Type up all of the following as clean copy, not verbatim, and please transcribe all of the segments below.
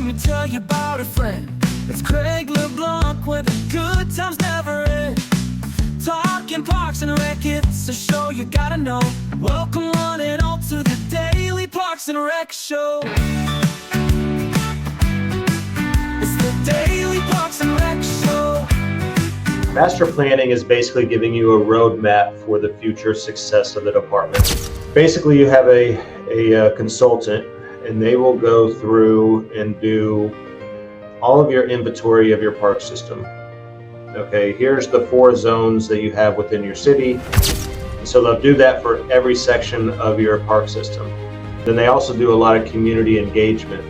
me tell you about a friend. It's Craig LeBlanc where the good times never end. Talking Parks and Rec, it's a show you gotta know. Welcome one and all to the Daily Parks and Rec Show. It's the Daily Parks and Rec Show. Master planning is basically giving you a roadmap for the future success of the department. Basically, you have a consultant, and they will go through and do all of your inventory of your park system. Okay, here's the 4 zones that you have within your city. So they'll do that for every section of your park system. Then they also do a lot of community engagement.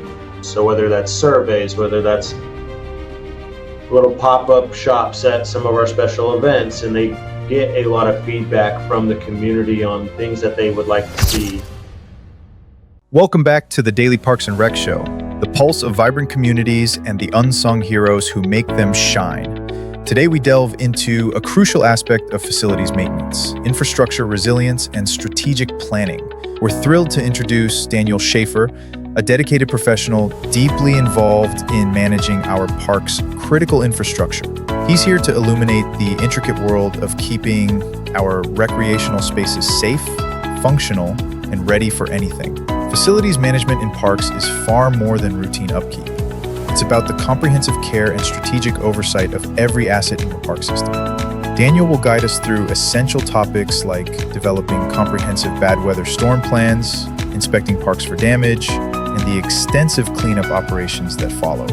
So whether that's surveys, whether that's little pop-up shops at some of our special events, and they get a lot of feedback from the community on things that they would like to see. Welcome back to the Daily Parks and Rec Show, the pulse of vibrant communities and the unsung heroes who make them shine. Today we delve into a crucial aspect of facilities maintenance, infrastructure resilience, and strategic planning. We're thrilled to introduce Daniel Shafer, a dedicated professional deeply involved in managing our park's critical infrastructure. He's here to illuminate the intricate world of keeping our recreational spaces safe, functional, and ready for anything. Facilities management in parks is far more than routine upkeep. It's about the comprehensive care and strategic oversight of every asset in your park system. Daniel will guide us through essential topics like developing comprehensive bad weather storm plans, inspecting parks for damage, and the extensive cleanup operations that follow.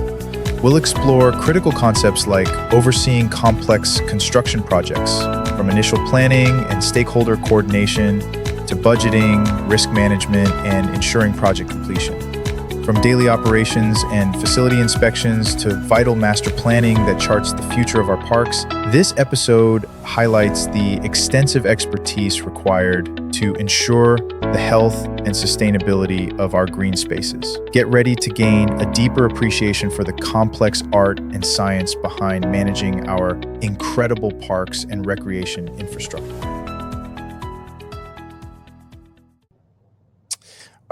We'll explore critical concepts like overseeing complex construction projects, from initial planning and stakeholder coordination to budgeting, risk management, and ensuring project completion. From daily operations and facility inspections to vital master planning that charts the future of our parks, this episode highlights the extensive expertise required to ensure the health and sustainability of our green spaces. Get ready to gain a deeper appreciation for the complex art and science behind managing our incredible parks and recreation infrastructure.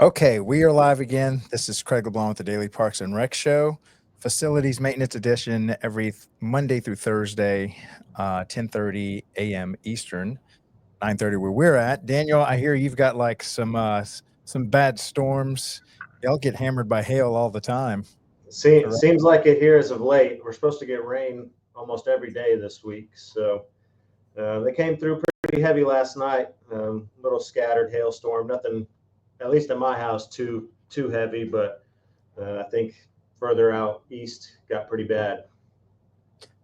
Okay, we are live again. This is Craig LeBlanc with the Daily Parks and Rec Show, Facilities Maintenance Edition, every Monday through Thursday, 10:30 a.m. Eastern, 9:30 where we're at. Daniel, I hear you've got like some bad storms. Y'all get hammered by hail all the time. Seems like it here as of late. We're supposed to get rain almost every day this week. So they came through pretty heavy last night. Little scattered hailstorm, nothing, at least in my house, too heavy, but I think further out east got pretty bad.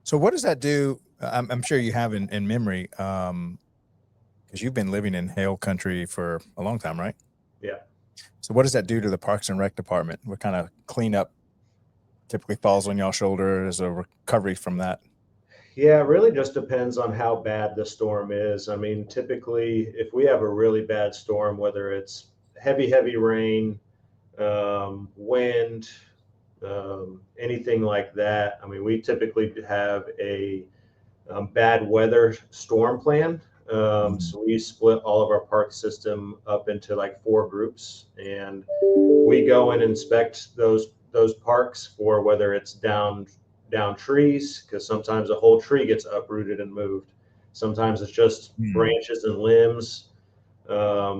So what does that do? I'm sure you have in memory, because you've been living in hail country for a long time, right? Yeah. So what does that do to the Parks and Rec department? What kind of cleanup typically falls on y'all shoulder as a recovery from that? Yeah, it really just depends on how bad the storm is. I mean, typically, if we have a really bad storm, whether it's heavy rain, wind, anything like that. I mean, we typically have a bad weather storm plan. So we split all of our park system up into like 4 groups, and we go and inspect those parks for whether it's down trees, because sometimes a whole tree gets uprooted and moved. Sometimes it's just branches and limbs.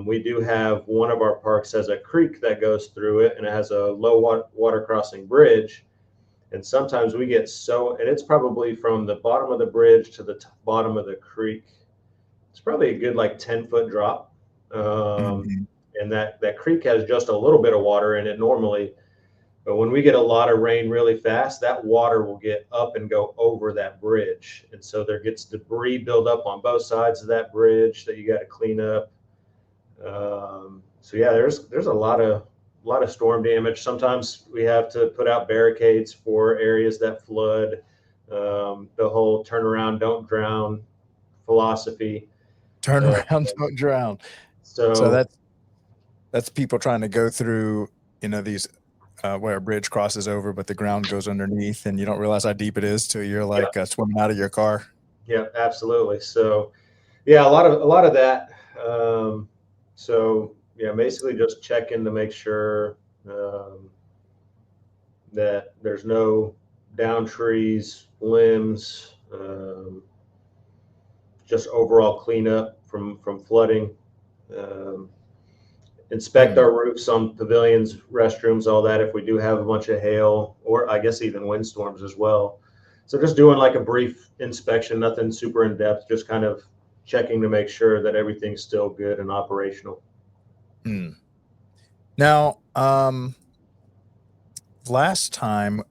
We do have one of our parks has a creek that goes through it, and it has a low water crossing bridge. And sometimes we get and it's probably from the bottom of the bridge to the bottom of the creek. It's probably a good like 10-foot drop. And that creek has just a little bit of water in it normally. But when we get a lot of rain really fast, that water will get up and go over that bridge. And so there gets debris build up on both sides of that bridge that you got to clean up. So yeah, there's a lot of storm damage. Sometimes we have to put out barricades for areas that flood. The whole turn around, don't drown philosophy. Turn around, don't drown. So that's people trying to go through, these where a bridge crosses over, but the ground goes underneath, and you don't realize how deep it is till you're like swimming out of your car. Yeah, absolutely. So yeah, a lot of that. So yeah, basically just checking to make sure that there's no down trees, limbs, just overall cleanup from flooding. Um, Inspect our roofs on pavilions, restrooms, all that if we do have a bunch of hail, or I guess even windstorms as well. So just doing like a brief inspection, nothing super in depth, just kind of checking to make sure that everything's still good and operational. Now, last time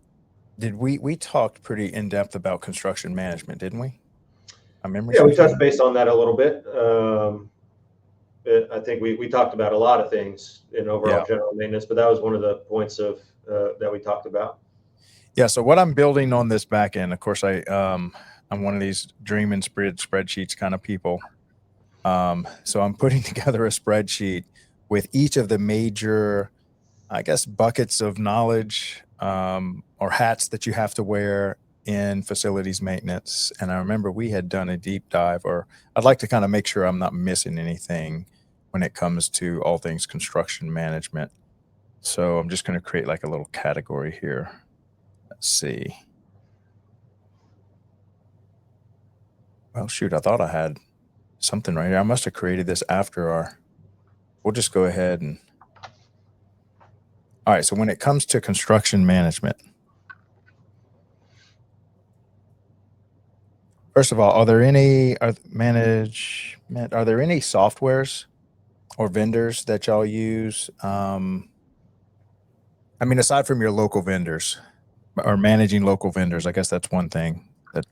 we talked pretty in depth about construction management, didn't we? I remember. Yeah, we touched base on that a little bit. I think we talked about a lot of things in overall general maintenance, but that was one of the points of that we talked about. Yeah. So what I'm building on this back end, of course, I'm one of these dream and spreadsheets kind of people. So I'm putting together a spreadsheet with each of the major, I guess, buckets of knowledge or hats that you have to wear in facilities maintenance. And I remember we had done a deep dive, or I'd like to kind of make sure I'm not missing anything when it comes to all things construction management. So I'm just going to create like a little category here. Let's see. Well, shoot, I thought I had something right here. I must have created this after we'll just go ahead and. All right. So when it comes to construction management, first of all, are there any softwares or vendors that y'all use? I mean, aside from your local vendors or managing local vendors, I guess that's one thing that.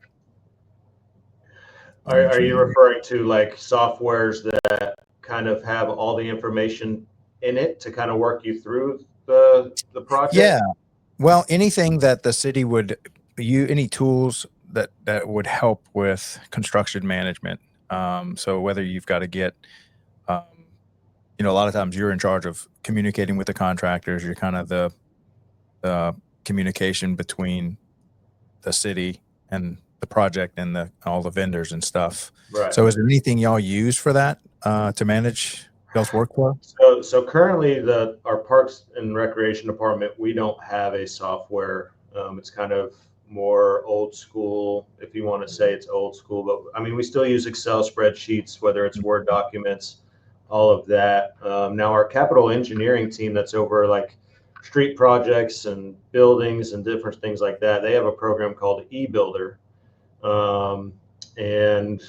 Are you referring to like softwares that kind of have all the information in it to kind of work you through the project? Yeah. Well, anything that the city would any tools that would help with construction management. So whether you've got to get, a lot of times you're in charge of communicating with the contractors. You're kind of the communication between the city and the project and all the vendors and stuff. Right. So is there anything y'all use for that to manage y'all's workflow? So currently our Parks and Recreation Department, we don't have a software. It's kind of more old school, if you want to say it's old school, but I mean, we still use Excel spreadsheets, whether it's Word documents, all of that. Now our capital engineering team that's over like street projects and buildings and different things like that, they have a program called eBuilder. And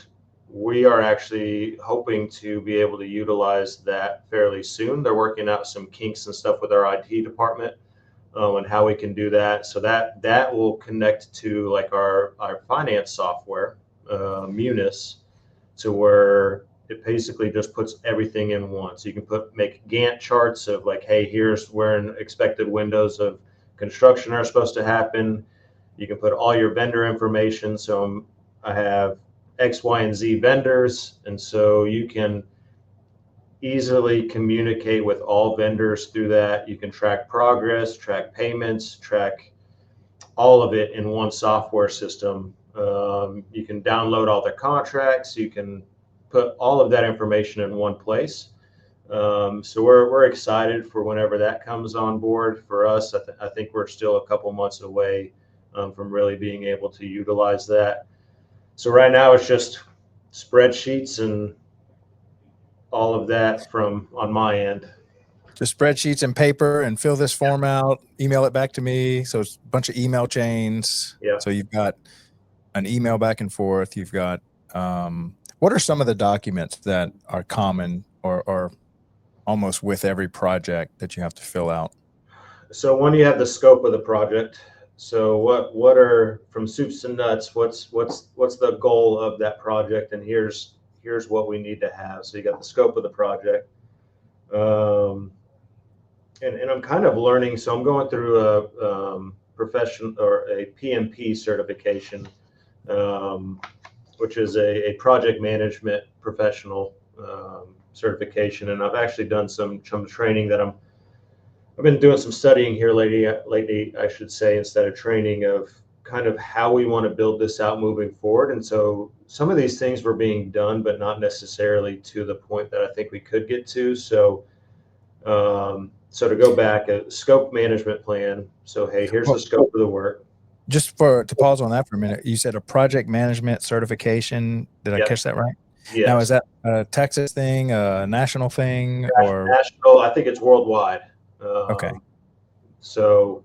we are actually hoping to be able to utilize that fairly soon. They're working out some kinks and stuff with our IT department and how we can do that. So that will connect to like our finance software, Munis, to where it basically just puts everything in one. So you can make Gantt charts of like, hey, here's where expected windows of construction are supposed to happen. You can put all your vendor information. So I have X, Y, and Z vendors. And so you can easily communicate with all vendors through that. You can track progress, track payments, track all of it in one software system. You can download all the contracts. You can put all of that information in one place. So we're excited for whenever that comes on board. For us, I think we're still a couple months away from really being able to utilize that. So right now it's just spreadsheets and all of that on my end. Just spreadsheets and paper, and fill this form out, email it back to me. So it's a bunch of email chains. Yeah. So you've got an email back and forth. You've got, what are some of the documents that are common or almost with every project that you have to fill out? So when you have the scope of the project, so what are, from soups and nuts, what's the goal of that project, and here's what we need to have. So you got the scope of the project, and I'm kind of learning. So I'm going through a profession or a PMP certification, which is a project management professional certification, and I've actually done some training that I've been doing some studying here lately, I should say, instead of training, of kind of how we want to build this out moving forward. And so some of these things were being done, but not necessarily to the point that I think we could get to. So So to go back, a scope management plan. So, hey, here's the scope of the work. Just to pause on that for a minute, you said a project management certification. Did I Yep. catch that right? Yes. Now, is that a Texas thing, a national thing, or national? I think it's worldwide. okay? So,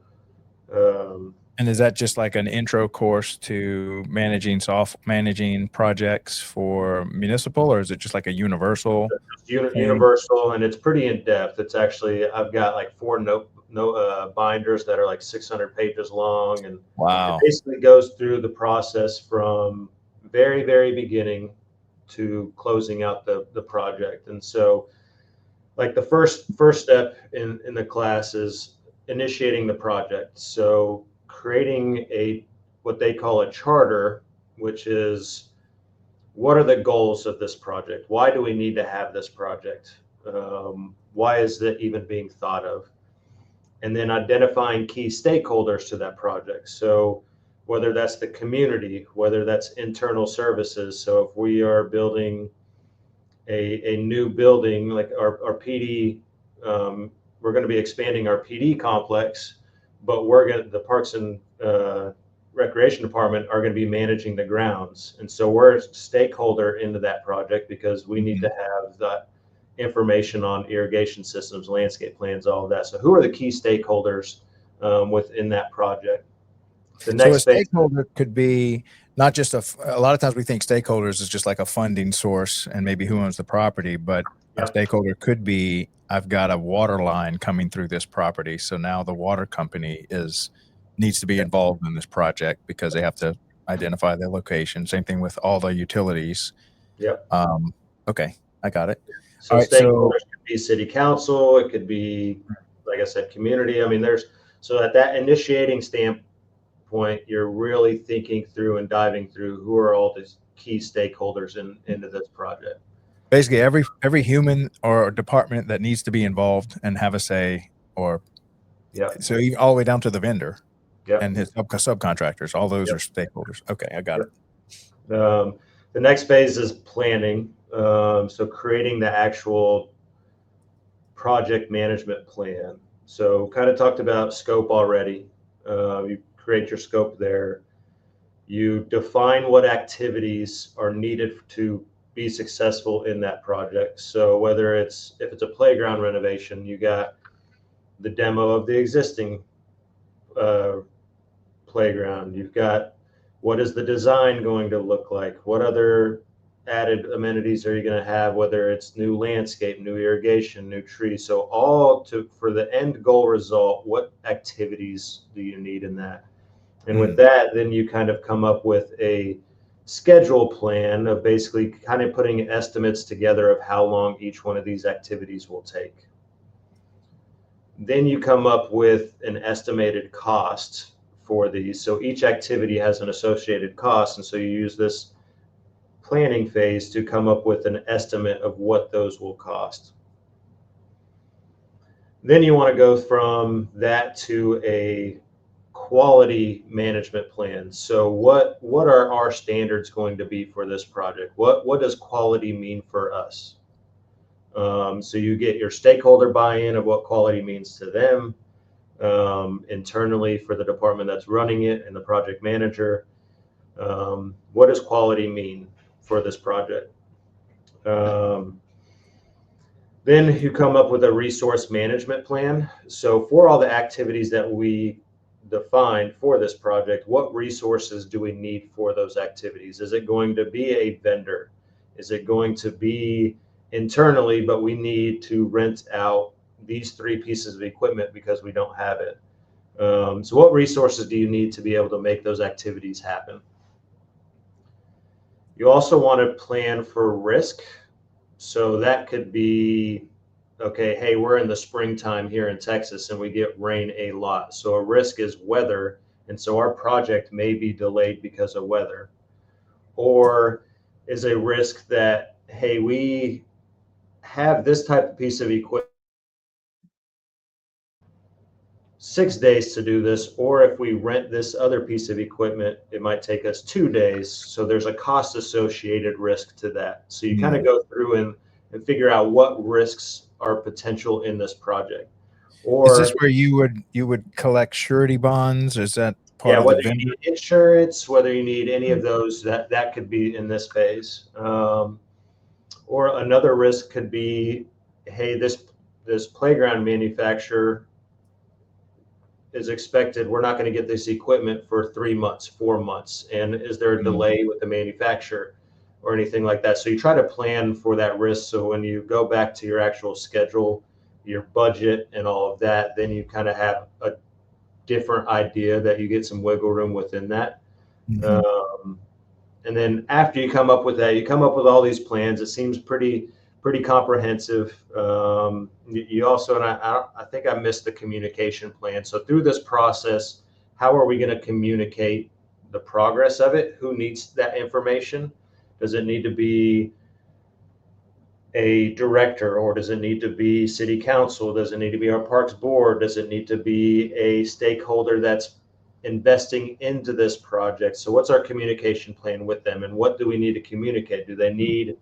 And is that just like an intro course to managing projects for municipal, or is it just like a universal thing? universal, and it's pretty in depth. It's actually, I've got like 4 binders that are like 600 pages long, and Wow. it basically goes through the process from very beginning to closing out the project. And so, like the first step in the class is initiating the project. So creating what they call a charter, which is, what are the goals of this project? Why do we need to have this project? Why is it even being thought of? And then identifying key stakeholders to that project. So whether that's the community, whether that's internal services. So if we are building a new building, like our PD, we're going to be expanding our PD complex, but the Parks and Recreation Department are going to be managing the grounds. And so we're a stakeholder into that project because we need to have that information on irrigation systems, landscape plans, all of that. So who are the key stakeholders within that project? The next So a stakeholder could be not just a lot of times we think stakeholders is just like a funding source and maybe who owns the property, but a stakeholder could be, I've got a water line coming through this property. So now the water company needs to be involved in this project because they have to identify the location. Same thing with all the utilities. Yep. Okay, I got it. So stakeholders could be city council, it could be, like I said, community. I mean, so at that initiating standpoint, you're really thinking through and diving through who are all the key stakeholders into this project. Basically, every human or department that needs to be involved and have a say, or so even all the way down to the vendor and his subcontractors, all those are stakeholders. Okay, I got it. The next phase is planning. So creating the actual project management plan. So kind of talked about scope already. You create your scope there. You define what activities are needed to be successful in that project. So if it's a playground renovation, you got the demo of the existing playground. You've got, what is the design going to look like? What other added amenities are you going to have, whether it's new landscape, new irrigation, new trees? So for the end goal result, what activities do you need in that? And with that, then you kind of come up with a schedule plan of basically kind of putting estimates together of how long each one of these activities will take. Then you come up with an estimated cost for these. So each activity has an associated cost. And so you use this planning phase to come up with an estimate of what those will cost. Then you want to go from that to a quality management plan. So what are our standards going to be for this project? What does quality mean for us? So you get your stakeholder buy-in of what quality means to them, internally for the department that's running it and the project manager. What does quality mean for this project? Then you come up with a resource management plan. So for all the activities that we defined for this project, what resources do we need for those activities? Is it going to be a vendor? Is it going to be internally, but we need to rent out these 3 pieces of equipment because we don't have it? So what resources do you need to be able to make those activities happen? You also want to plan for risk. So that could be, okay, hey, we're in the springtime here in Texas and we get rain a lot. So a risk is weather. And so our project may be delayed because of weather. Or is a risk that, hey, we have this type of piece of equipment 6 days to do this, or if we rent this other piece of equipment, it might take us 2 days. So there's a cost associated risk to that. So you kind of go through and figure out what risks are potential in this project. Is Or this where you would collect surety bonds? Is that part yeah, of the whether you vendor? need insurance, whether you need any of those, that could be in this phase. Or another risk could be, hey, this playground manufacturer is expected, we're not going to get this equipment for 3 months, 4 months. And is there a Mm, delay with the manufacturer or anything like that? So you try to plan for that risk. So when you go back to your actual schedule, your budget and all of that, then you kind of have a different idea that you get some wiggle room within that. mhm, Um, and then after you come up with that, you come up with all these plans. It seems pretty comprehensive. You also, and I think I missed the communication plan. So through this process, how are we going to communicate the progress of it? Who needs that information? Does it need to be a director, or does it need to be city council? Does it need to be our parks board? Does it need to be a stakeholder that's investing into this project? So what's our communication plan with them, and what do we need to communicate? Do they need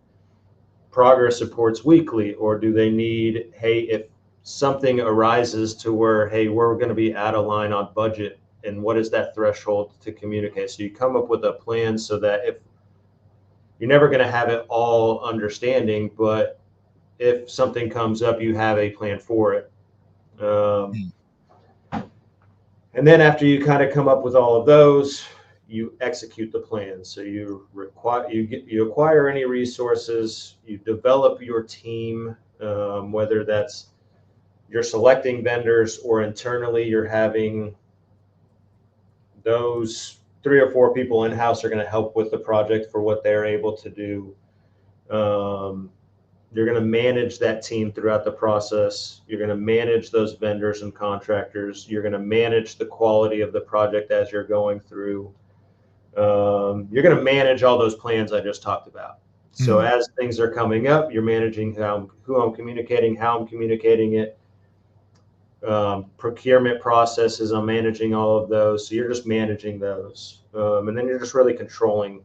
progress reports weekly, or do they need, hey, if something arises to where, hey, we're going to be out of line on budget, and what is that threshold to communicate? So you come up with a plan so that if you're never going to have it all understanding, but if something comes up, you have a plan for it. Um, mm, and then after you kind of come up with all of those, you execute the plan. So you acquire any resources, you develop your team, whether that's you're selecting vendors or internally you're having those 3 or 4 people in house are going to help with the project for what they're able to do. Um, You're going to manage that team throughout the process. You're going to manage those vendors and contractors. You're going to manage the quality of the project as you're going through. You're going to manage all those plans I just talked about. So mm. as things are coming up, you're managing who I'm communicating, how I'm communicating it. Procurement processes, I'm managing all of those. So you're just managing those. And then you're just really controlling,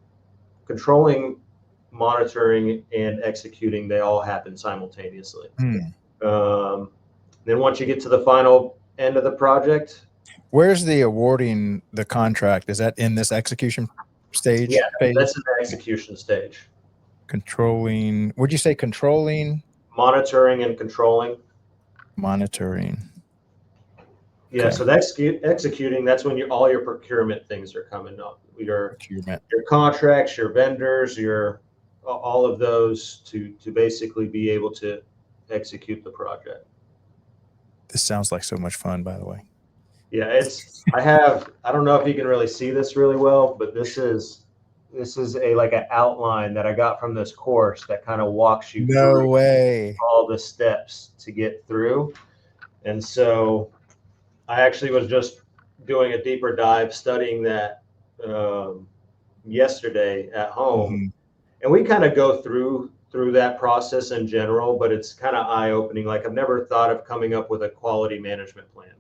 monitoring, and executing. They all happen simultaneously. Mm. Um, then once you get to the final end of the project, Where's the awarding the contract? Is that in this execution yeah, stage phase? that's in the execution stage. Controlling, would you say controlling, Monitoring and controlling. monitoring? Yeah, Okay. so that's executing. That's when all your procurement things are coming up. Procurement. Your contracts, your vendors, your all of those to basically be able to execute the project. This sounds like so much fun, by the way. Yeah, I don't know if you can really see this really well, but this is a like an outline that I got from this course that kind of walks you No through way. all the steps to get through. And so I actually was just doing a deeper dive studying that yesterday at home, Hmm. and we kind of go through that process in general, but it's kind of eye-opening. Like I've never thought of coming up with a quality management plan.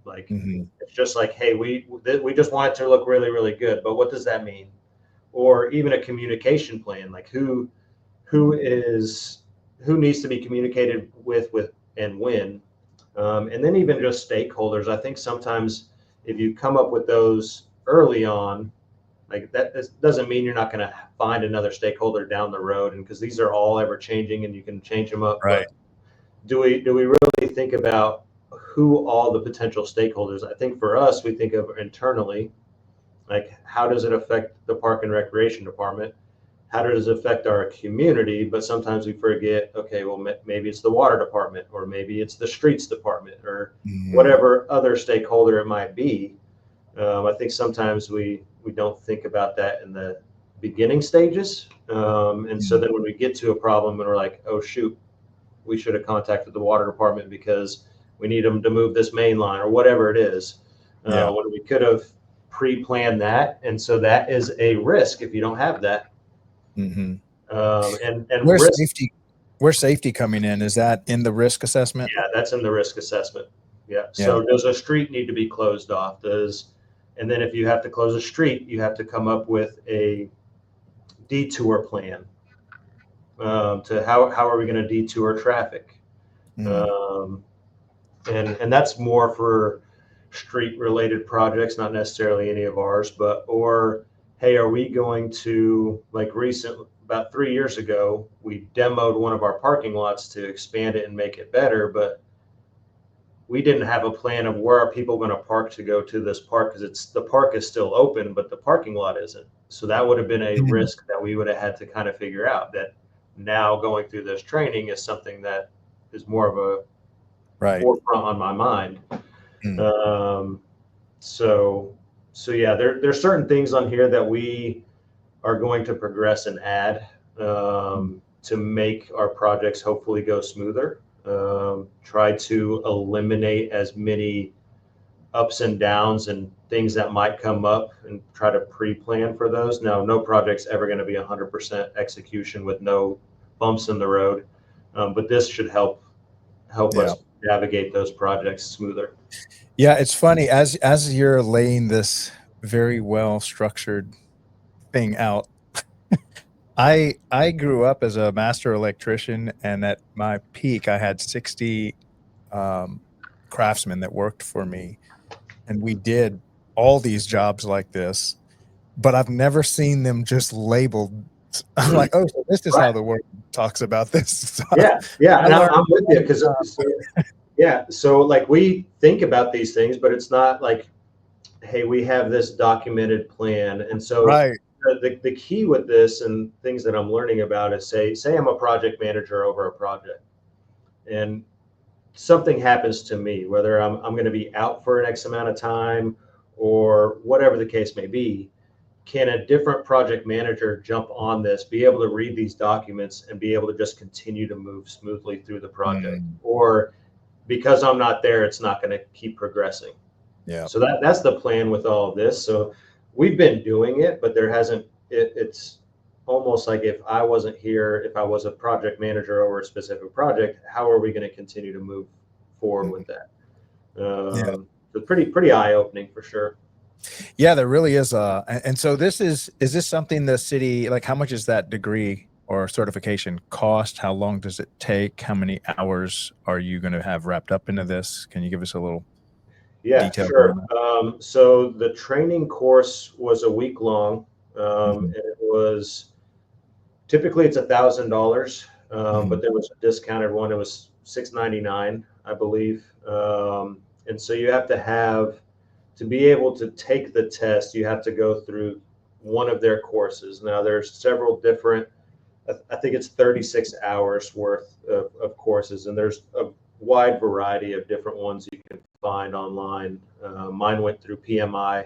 Like Hmm. it's just like, hey, we just want it to look really, really good, but what does that mean? Or even a communication plan, like who needs to be communicated with and when. And then even just stakeholders. I think sometimes if you come up with those early on, like that doesn't mean you're not going to find another stakeholder down the road, and because these are all ever changing and you can change them up. Right. But do we really think about who all the potential stakeholders? I think for us, we think of internally, like how does it affect the park and recreation department? How does it affect our community? But sometimes we forget, okay, well, maybe it's the water department, or maybe it's the streets department, or Hmm. whatever other stakeholder it might be. I think sometimes we don't think about that in the beginning stages. And so then when we get to a problem and we're like, oh, shoot, we should have contacted the water department because we need them to move this main line or whatever it is, Yeah. when we could have pre-planned that. And so that is a risk if you don't have that. Hmm. And Where's risk, safety? Where's safety coming in? Is that in the risk assessment? yeah, that's in the risk assessment. Yeah. Yeah. So does a street need to be closed off? And then if you have to close a street, you have to come up with a detour plan, to how are we going to detour traffic? Mm. Um, and that's more for street related projects, not necessarily any of ours, but or hey, are we going to, like about 3 years ago, we demoed one of our parking lots to expand it and make it better, but we didn't have a plan of where are people going to park to go to this park, because the park is still open, but the parking lot isn't. So that would have been a risk that we would have had to kind of figure out. That now going through this training is something that is more of a forefront on my mind. So yeah, there's certain things on here that we are going to progress and add to make our projects hopefully go smoother. Try to eliminate as many ups and downs and things that might come up and try to pre-plan for those. Now, no project's ever going to be 100% execution with no bumps in the road, but this should help us navigate those projects smoother. Yeah, it's funny as you're laying this very well structured thing out. I grew up as a master electrician, and at my peak, I had 60 craftsmen that worked for me, and we did all these jobs like this. But I've never seen them just labeled. I'm like, oh, so this is how the world talks about this. So yeah, and I'm with you because so like we think about these things, but it's not like, hey, we have this documented plan, and so the key with this and things that I'm learning about is say I'm a project manager over a project, and something happens to me, whether I'm going to be out for an X amount of time or whatever the case may be. Can a different project manager jump on this, be able to read these documents and be able to just continue to move smoothly through the project? Or because I'm not there, it's not going to keep progressing. So that's the plan with all of this. So we've been doing it, but there hasn't, it's almost like if I wasn't here, if I was a project manager over a specific project, how are we going to continue to move forward with that? So pretty eye-opening for sure. Yeah, there really is. And so is this something the city, like how much is that degree or certification cost? How long does it take? How many hours are you going to have wrapped up into this? Can you give us a little detail? Sure. So the training course was a week long, and it was typically it's $1,000, but there was a discounted one. It was $699, I believe. And so you have to be able to take the test, you have to go through one of their courses. Now there's several different, I think it's 36 hours worth of courses, and there's a wide variety of different ones you can find online. Mine went through PMI.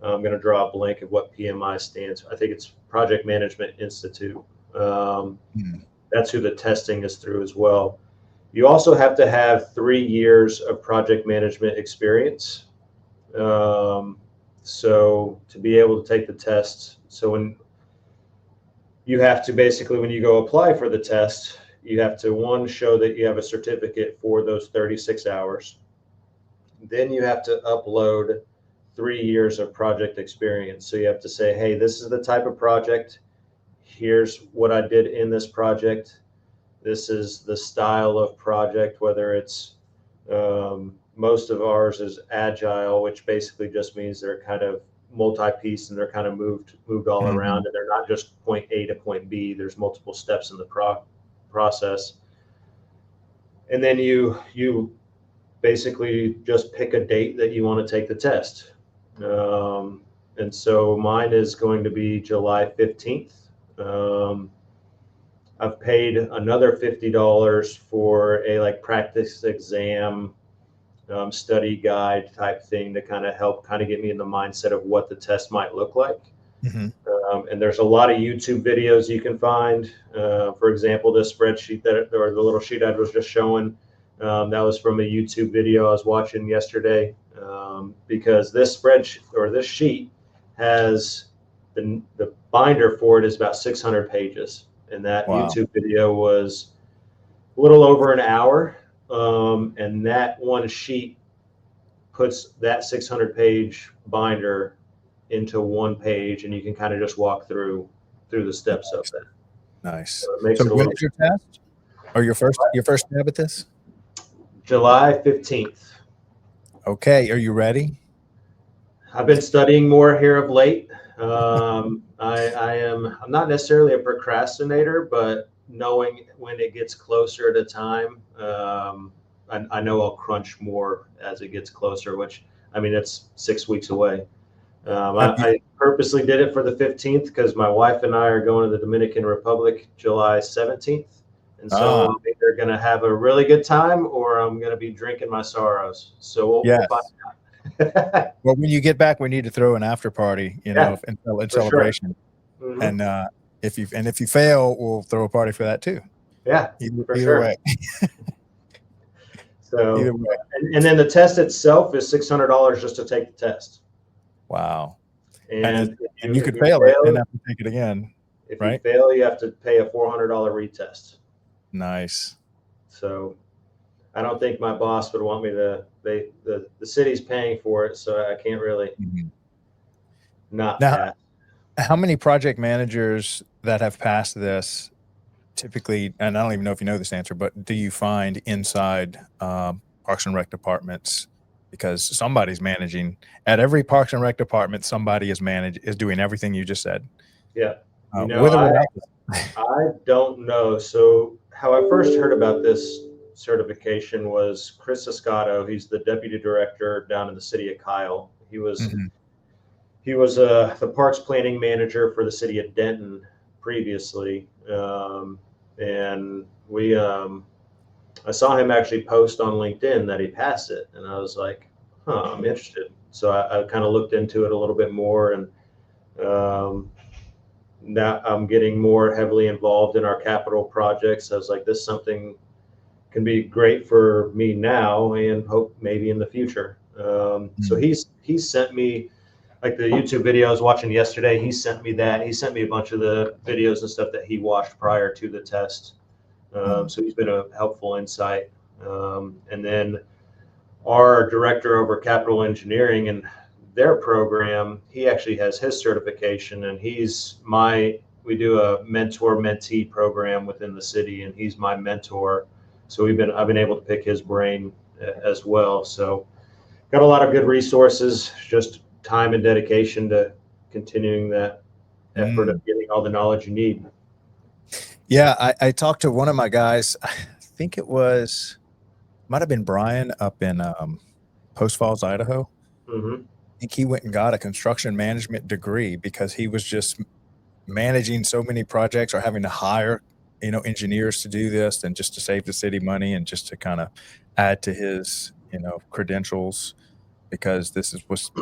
I'm going to draw a blank of what PMI stands for. I think it's Project Management Institute. That's who the testing is through as well. You also have to have 3 years of project management experience. So to be able to take the test, so when you have to basically, when you go apply for the test, you have to show that you have a certificate for those 36 hours. Then you have to upload 3 years of project experience. So you have to say, hey, this is the type of project. Here's what I did in this project. This is the style of project, whether it's, most of ours is agile, which basically just means they're kind of multi-piece and they're kind of moved all around, and they're not just point A to point B. There's multiple steps in the process. And then you basically just pick a date that you want to take the test. And so mine is going to be July 15th. I've paid another $50 for a practice exam, study guide type thing to kind of get me in the mindset of what the test might look like. And there's a lot of YouTube videos you can find. For example, this spreadsheet or the little sheet I was just showing, that was from a YouTube video I was watching yesterday. Because this spreadsheet or this sheet has the binder for it is about 600 pages. And that YouTube video was a little over an hour. And that one sheet puts that 600-page binder into one page, and you can kind of just walk through the steps of that. Nice. So it makes so when is your test, or your first stab at this? July 15th. Okay, are you ready? I've been studying more here of late. I'm not necessarily a procrastinator, but knowing when it gets closer to time, I know I'll crunch more as it gets closer, which, I mean, it's 6 weeks away. Have you, I purposely did it for the 15th because my wife and I are going to the Dominican Republic July 17th. And so ah, I'm either going to have a really good time or I'm going to be drinking my sorrows. So we'll find yes. out. Well, when you get back, we need to throw an after party, Yeah, in for sure. celebration. Hmm. And if you fail, we'll throw a party for that too. Yeah, for Either sure. way, either So, way. and then the test itself is $600 just to take the test. Wow. And And you if could you fail it and fail, have to take it again, if you right? fail, you have to pay a $400 retest. Nice. So I don't think my boss would want me to. The city's paying for it, so I can't really Mhm. not Now, pass. how many project managers that have passed this typically, and I don't even know if you know this answer, but do you find inside Parks and Rec departments? Because somebody's managing at every Parks and Rec department, somebody is doing everything you just said. Yeah, you know, With or without. I don't know. So how I first heard about this certification was Chris Escato. He's the deputy director down in the city of Kyle. Mhm. He was the parks planning manager for the city of Denton previously, and I saw him actually post on LinkedIn that he passed it, and I was like, "Huh, I'm interested." So I kind of looked into it a little bit more, and um, now I'm getting more heavily involved in our capital projects. I was like, "This is something can be great for me now, and hope maybe in the future." So Mm. he's sent me like the YouTube video I was watching yesterday. He sent me that. He sent me a bunch of the videos and stuff that he watched prior to the test. Mm. So he's been a helpful insight. And then our director over capital engineering and their program, he actually has his certification, and we do a mentor mentee program within the city, and he's my mentor. So I've been able to pick his brain as well. So got a lot of good resources, just time and dedication to continuing that effort Mm. of getting all the knowledge you need. Yeah, I talked to one of my guys. I think might have been Brian up in Post Falls, Idaho. Hmm. I think he went and got a construction management degree because he was just managing so many projects or having to hire, engineers to do this and just to save the city money and just to kind of add to his, credentials because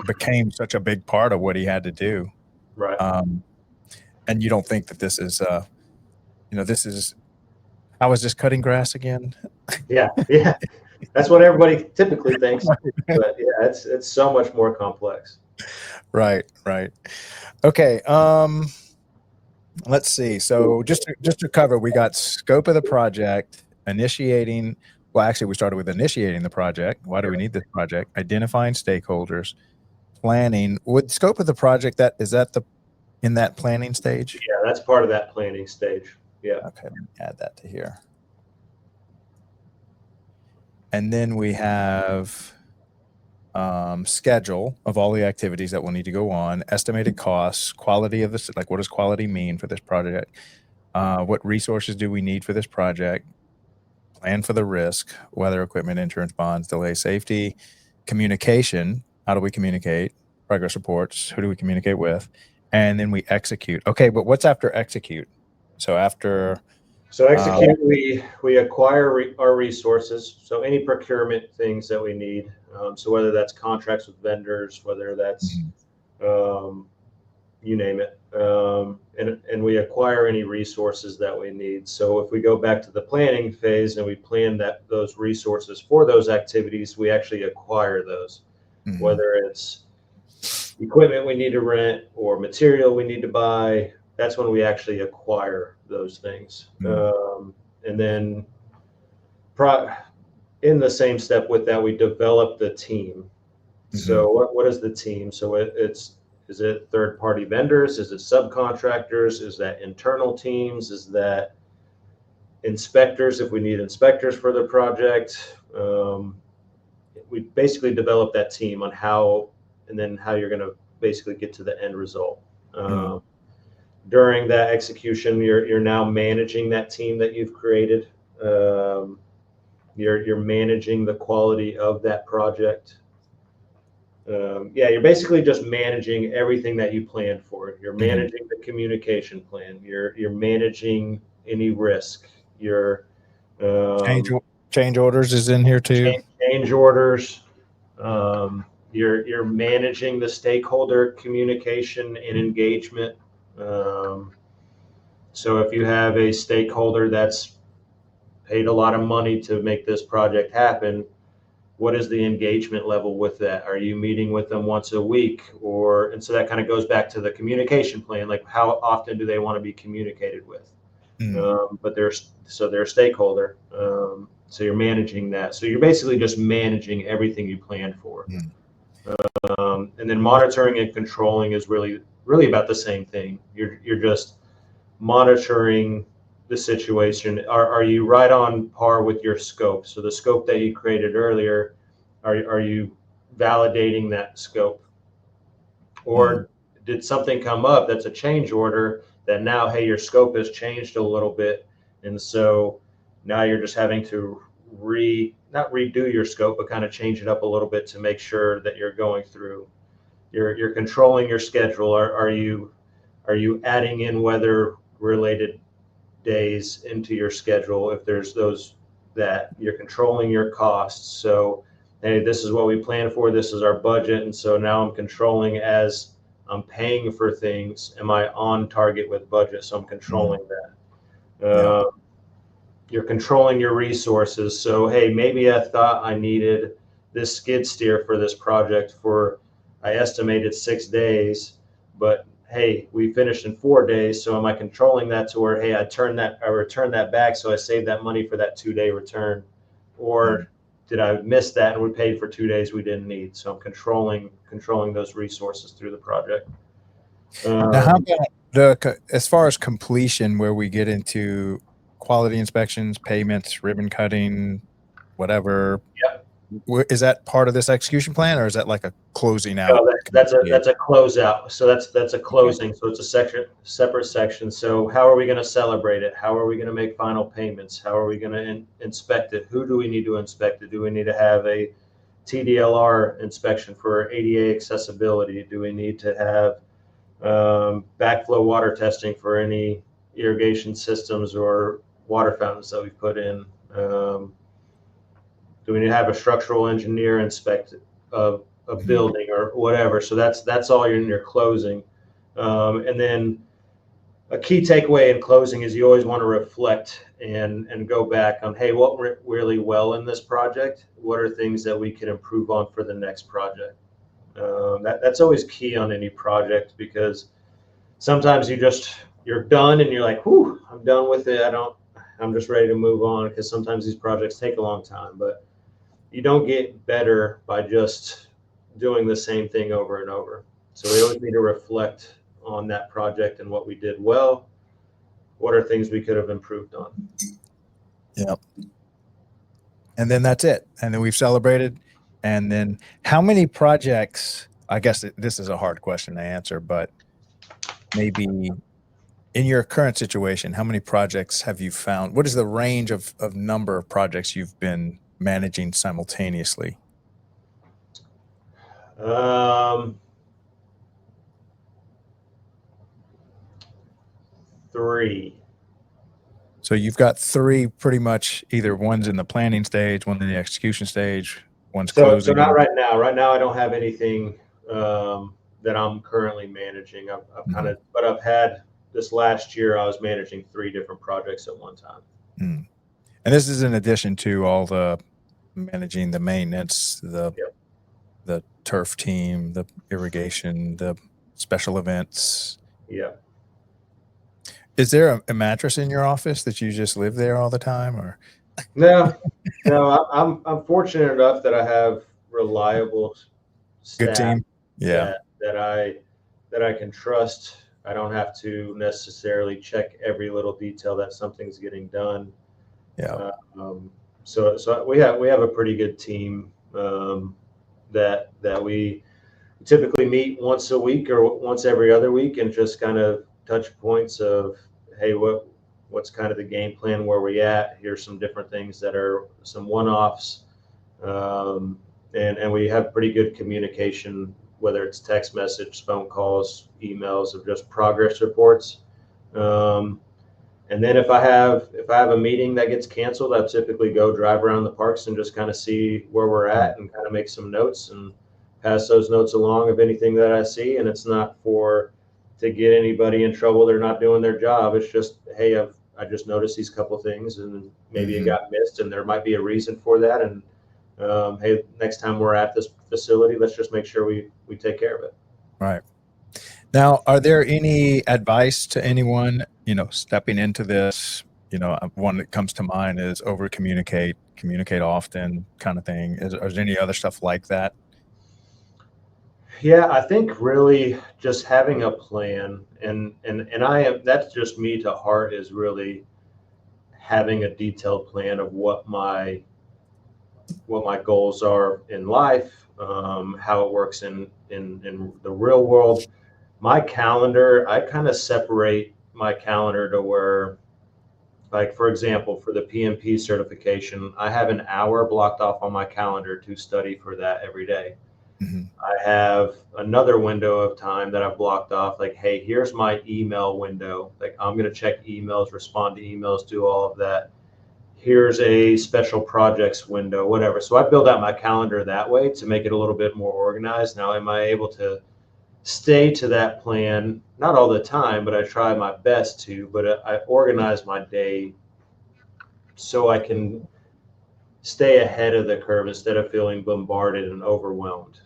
became such a big part of what he had to do. Right. Um, and you don't think that this is how is this cutting grass again? Yeah. Yeah. That's what everybody typically thinks. But yeah, it's so much more complex. Right, right. Okay. Let's see. So just to cover, we got scope of the project, initiating. Well, actually, we started with initiating the project. Why do we need this project? Identifying stakeholders, planning. Would scope of the project in that planning stage? Yeah, that's part of that planning stage. Yeah. Okay, let me add that to here. And then we have schedule of all the activities that will need to go on, estimated costs, quality of this, like what does quality mean for this project? What resources do we need for this project? Plan for the risk, weather, equipment, insurance, bonds, delay, safety, communication. How do we communicate? Progress reports. Who do we communicate with? And then we execute. Okay, but what's after execute? So after So execute, we acquire our resources. So any procurement things that we need. So whether that's contracts with vendors, whether that's you name it, and we acquire any resources that we need. So if we go back to the planning phase and we plan those resources for those activities, we actually acquire those, whether it's equipment we need to rent or material we need to buy. That's when we actually acquire those things. And then in the same step with that, we develop the team. So what is the team? So is it third-party vendors? Is it subcontractors? Is that internal teams? Is that inspectors if we need inspectors for the project. We basically develop that team on how, and then how you're going to basically get to the end result. During that execution, you're now managing that team that you've created. You're managing the quality of that project. You're basically just managing everything that you planned for. You're managing the communication plan. You're managing any risk. You're Change orders is in here too. change orders. You're managing the stakeholder communication and engagement. So if you have a stakeholder that's paid a lot of money to make this project happen, what is the engagement level with that? Are you meeting with them once a week? And so that kind of goes back to the communication plan, like how often do they want to be communicated with? But they're a stakeholder. So you're managing that. So you're basically just managing everything you planned for. And then monitoring and controlling is really about the same thing. You're just monitoring the situation. Are you right on par with your scope? So the scope that you created earlier, are you validating that scope? Or did something come up that's a change order that now, hey, your scope has changed a little bit, and so now you're just having to not redo your scope, but kind of change it up a little bit to make sure that you're going through. You're controlling your schedule. Are you adding in weather related days into your schedule if there's those? That you're controlling your costs. So hey, this is what we planned for, this is our budget, and so now I'm controlling as I'm paying for things, am I on target with budget? So I'm controlling that. You're controlling your resources. So hey, maybe I thought I needed this skid steer for this project I estimated 6 days, but hey, we finished in 4 days. So am I controlling that to where, hey, I return that back, so I saved that money for that 2-day return? Or did I miss that and we paid for 2 days we didn't need? So I'm controlling those resources through the project. Now, how about as far as completion, where we get into quality inspections, payments, ribbon cutting, whatever? Yep. Is that part of this execution plan, or is that like a closing out? No, that's a closeout. So that's a closing. So it's a separate section. So how are we going to celebrate it? How are we going to make final payments? How are we going to inspect it? Who do we need to inspect it? Do we need to have a TDLR inspection for ADA accessibility? Do we need to have backflow water testing for any irrigation systems or water fountains that we put in? Do we need to have a structural engineer inspect a building or whatever? So that's all in your closing. And then a key takeaway in closing is you always want to reflect and go back on, hey, what went really well in this project? What are things that we can improve on for the next project? That's always key on any project, because sometimes you're done and you're like, whew, I'm done with it. I'm just ready to move on, because sometimes these projects take a long time, but you don't get better by just doing the same thing over and over. So we always need to reflect on that project and what we did well. What are things we could have improved on? Yep. And then that's it. And then we've celebrated. And then how many projects, I guess this is a hard question to answer, but maybe in your current situation, how many projects have you found? What is the range of number of projects you've been managing simultaneously? 3. So you've got 3 pretty much, either one's in the planning stage, one in the execution stage, one's closing. So not right now. Right now, I don't have anything that I'm currently managing. But I've had this last year, I was managing 3 different projects at one time. And this is in addition to all the managing the maintenance, the turf team, the irrigation, the special events. Yeah. Is there a mattress in your office that you just live there all the time, or? No. I'm fortunate enough that I have reliable staff. Good team. Yeah. That I can trust. I don't have to necessarily check every little detail that something's getting done. Yeah. So we have a pretty good team that we typically meet once a week or once every other week and just kind of touch points of, hey, what's kind of the game plan, where we at? Here's some different things that are some one-offs, and we have pretty good communication, whether it's text message, phone calls, emails, of just progress reports. And then if I have a meeting that gets canceled, I typically go drive around the parks and just kind of see where we're at and kind of make some notes and pass those notes along of anything that I see. And it's not to get anybody in trouble. They're not doing their job. It's just, hey, I just noticed these couple things and maybe it got missed and there might be a reason for that. And hey, next time we're at this facility, let's just make sure we take care of it. Right. Now, are there any advice to anyone, stepping into this? One that comes to mind is over communicate often kind of thing. Is there any other stuff like that? Yeah, I think really just having a plan and that's just me to heart, is really having a detailed plan of what my goals are in life, how it works in the real world. My calendar, I kind of separate my calendar to where, like, for example, for the PMP certification, I have an hour blocked off on my calendar to study for that every day. I have another window of time that I've blocked off, like, hey, here's my email window. Like, I'm going to check emails, respond to emails, do all of that. Here's a special projects window, whatever. So I build out my calendar that way to make it a little bit more organized. Now, am I able to stay to that plan? Not all the time, but I try my best to. But I organize my day so I can stay ahead of the curve instead of feeling bombarded and overwhelmed.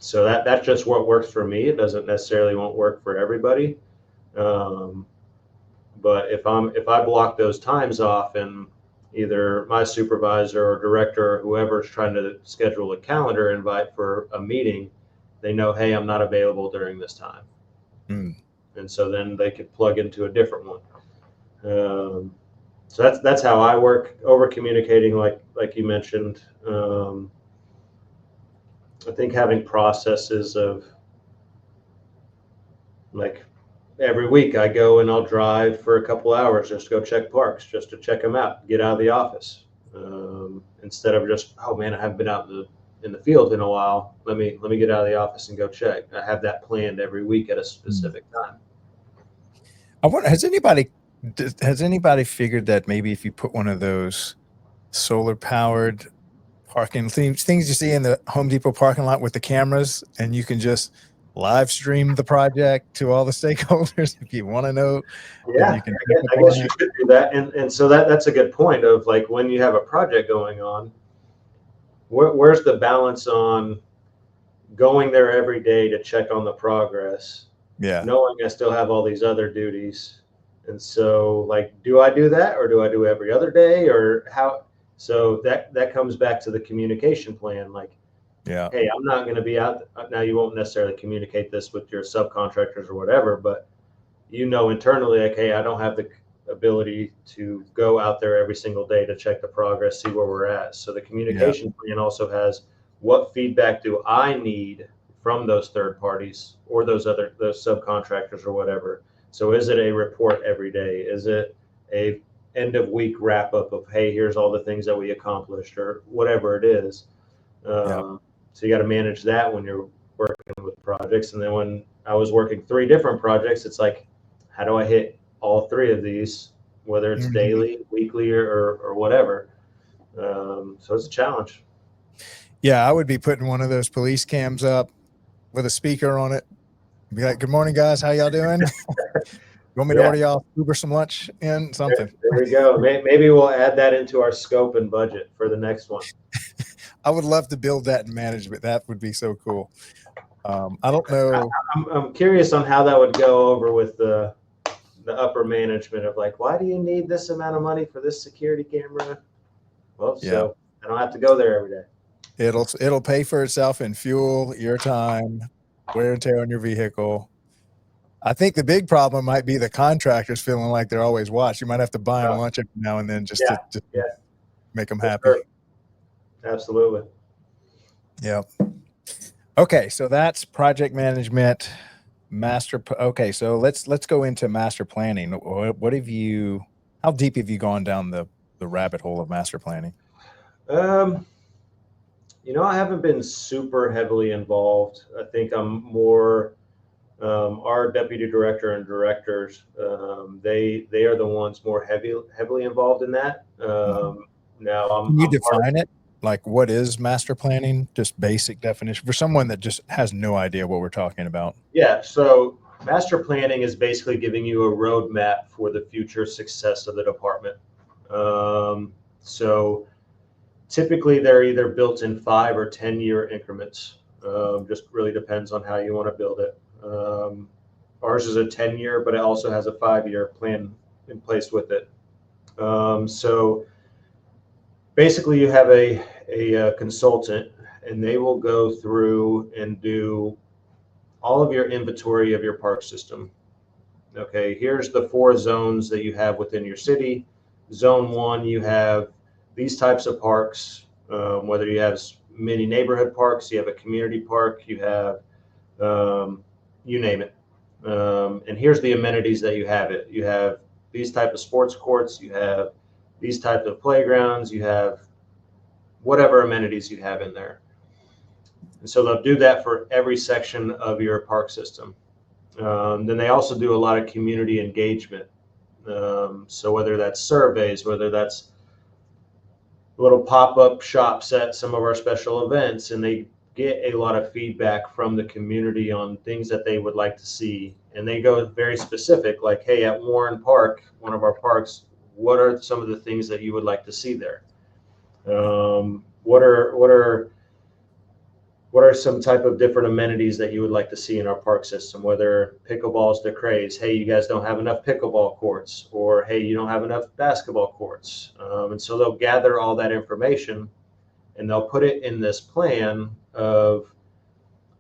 So that's just what works for me. It doesn't necessarily won't work for everybody. But if I block those times off, and either my supervisor or director or whoever is trying to schedule a calendar invite for a meeting, they know, hey, I'm not available during this time. And so then they could plug into a different one. So that's how I work. Over communicating, like you mentioned. I think having processes of, like, every week I go and I'll drive for a couple hours just to go check parks, just to check them out, get out of the office, instead of just, oh man, I haven't been out in the field in a while. Let me get out of the office and go check. I have that planned every week at a specific time. I wonder, has anybody figured that maybe if you put one of those solar powered parking things you see in the Home Depot parking lot with the cameras, and you can just live stream the project to all the stakeholders if you want to know? Yeah, I guess you could do that. And so that's a good point of, like, when you have a project going on, where's the balance on going there every day to check on the progress, knowing I still have all these other duties? And so, like, do I do that, or do I do every other day, or how? So that comes back to the communication plan. Like, hey, I'm not going to be out. Now, you won't necessarily communicate this with your subcontractors or whatever, but internally, like, hey, I don't have the ability to go out there every single day to check the progress, see where we're at. So the communication plan also has, what feedback do I need from those third parties or those subcontractors or whatever? So is it a report every day? Is it a end of week wrap up of, hey, here's all the things that we accomplished, or whatever it is? So you got to manage that when you're working with projects. And then when I was working 3 different projects, it's like, how do I hit all 3 of these, whether it's daily, weekly, or whatever? So it's a challenge. Yeah, I would be putting one of those police cams up with a speaker on it. Be like, good morning, guys. How y'all doing? You want me to order y'all Uber some lunch and something? There we go. Maybe we'll add that into our scope and budget for the next one. I would love to build that in management. That would be so cool. I don't know. I'm curious on how that would go over with the upper management of, like, why do you need this amount of money for this security camera? Well, so I don't have to go there every day. It'll pay for itself in fuel, your time, wear and tear on your vehicle. I think the big problem might be the contractors feeling like they're always watched. You might have to buy them lunch every now and then just Yeah, to yeah, make them for happy. sure. Absolutely. Yeah. Okay, so that's project management, okay, so let's go into master planning. What have you? How deep have you gone down the rabbit hole of master planning? Um, I haven't been super heavily involved. I think I'm more our deputy director and directors. They are the ones more heavily involved in that. Now Can you I'm part. define it? Like, what is master planning? Just basic definition for someone that just has no idea what we're talking about. Yeah, so master planning is basically giving you a roadmap for the future success of the department. So typically they're either built in 5 or 10 year increments. Just really depends on how you want to build it. Ours is a 10 year, but it also has a 5 year plan in place with it. So basically you have a consultant, and they will go through and do all of your inventory of your park system. Okay, here's the 4 zones that you have within your city. Zone 1, you have these types of parks, whether you have mini neighborhood parks, you have a community park, you have, you name it. And here's the amenities that you have it. You have these type of sports courts, you have these types of playgrounds, you have whatever amenities you have in there. And so they'll do that for every section of your park system. Then they also do a lot of community engagement. So whether that's surveys, whether that's little pop-up shops at some of our special events, and they get a lot of feedback from the community on things that they would like to see. And they go very specific, like, hey, at Warren Park, one of our parks, what are some of the things that you would like to see there? What are some type of different amenities that you would like to see in our park system? Whether pickleball's the craze, hey, you guys don't have enough pickleball courts, or hey, you don't have enough basketball courts. And so they'll gather all that information and they'll put it in this plan of,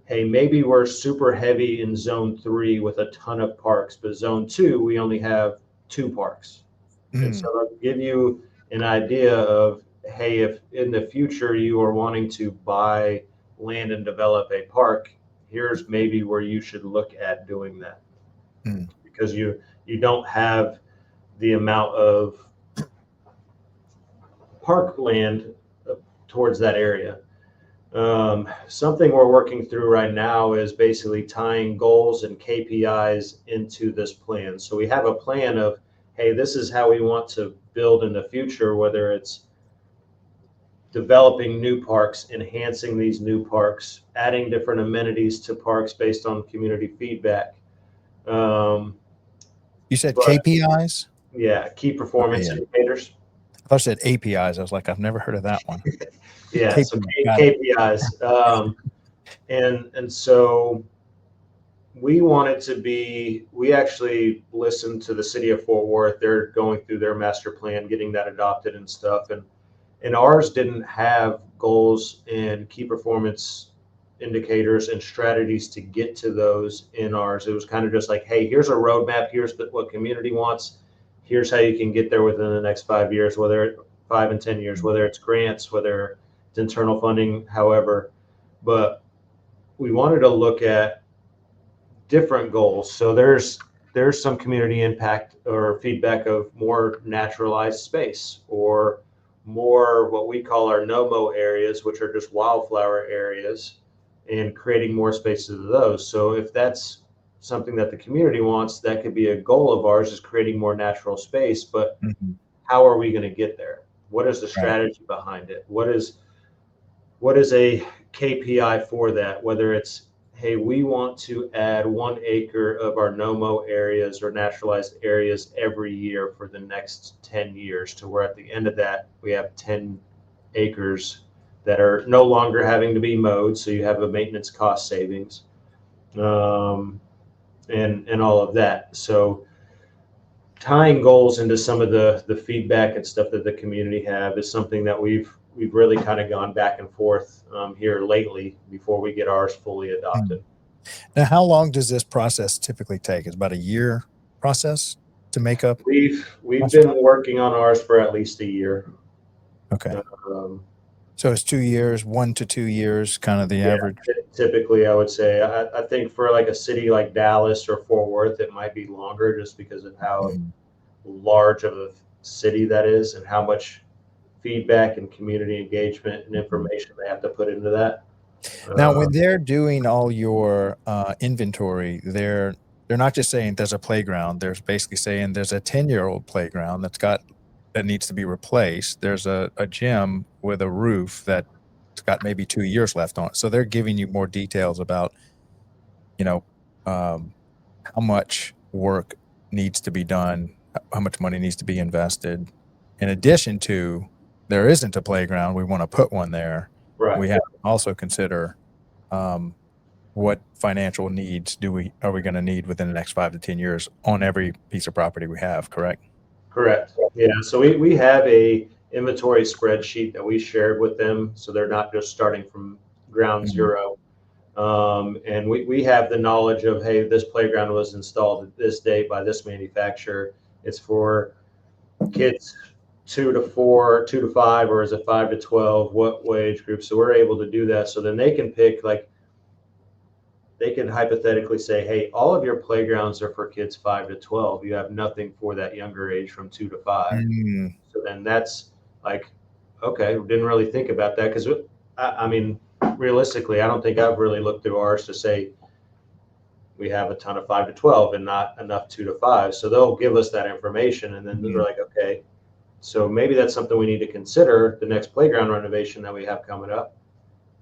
hey, maybe we're super heavy in zone 3 with a ton of parks, but zone 2, we only have 2 parks. And so they'll give you an idea of, hey, if in the future you are wanting to buy land and develop a park, here's maybe where you should look at doing that. Because you don't have the amount of park land towards that area. Something we're working through right now is basically tying goals and KPIs into this plan. So we have a plan of, hey, this is how we want to build in the future, whether it's developing new parks, enhancing these new parks, adding different amenities to parks based on community feedback. You said KPIs? Yeah, key performance indicators. I thought you said APIs. I was like, I've never heard of that one. Yeah, so KPIs. And so we want it to be, we actually listened to the city of Fort Worth. They're going through their master plan, getting that adopted and stuff. And ours didn't have goals and key performance indicators and strategies to get to those in ours. It was kind of just like, hey, here's a roadmap. Here's what community wants. Here's how you can get there within the next 5 years, whether 5 and 10 years, whether it's grants, whether it's internal funding, however. But we wanted to look at different goals. So there's some community impact or feedback of more naturalized space, or more what we call our no-mow areas, which are just wildflower areas, and creating more spaces of those. So if that's something that the community wants, that could be a goal of ours, is creating more natural space. But how are we going to get there? What is the strategy behind it? What is a KPI for that? Whether it's, hey, we want to add 1 acre of our no-mow areas or naturalized areas every year for the next 10 years, to where at the end of that, we have 10 acres that are no longer having to be mowed. So you have a maintenance cost savings, and all of that. So tying goals into some of the feedback and stuff that the community have is something that we've really kind of gone back and forth here lately before we get ours fully adopted. Now, how long does this process typically take? It's about a year process to make up. We've master plan? been working on ours for at least a year. Okay. Um, So it's 2 years, 1 to 2 years, kind of the yeah, average. typically I would say I think for like a city like Dallas or Fort Worth, it might be longer just because of how Mhm. large of a city that is and how much feedback and community engagement and information they have to put into that. Now, Uh, when they're doing all your inventory, they're not just saying there's a playground. They're basically saying there's a 10-year-old playground that needs to be replaced. There's a gym with a roof that's got maybe 2 years left on it. So they're giving you more details about, you know, um, how much work needs to be done, how much money needs to be invested. In addition to, there isn't a playground, we want to put one there. right. We have to also consider what financial needs are we going to need within the next 5 to 10 years on every piece of property we have, correct? Correct. Yeah. So we have a inventory spreadsheet that we shared with them, so they're not just starting from ground Mhm. zero. And we have the knowledge of, hey, this playground was installed at this date by this manufacturer. It's for kids 2 to 4, 2 to 5, or is it 5 to 12? What age group? So we're able to do that. So then they can pick, like, they can hypothetically say, hey, all of your playgrounds are for kids 5 to 12. You have nothing for that younger age from 2 to 5. Mm, So then that's like, okay, we didn't really think about that because I mean, realistically, I don't think I've really looked through ours to say we have a ton of 5 to 12 and not enough 2 to 5. So they'll give us that information, and then we're mhm. like, okay, so maybe that's something we need to consider the next playground renovation that we have coming up.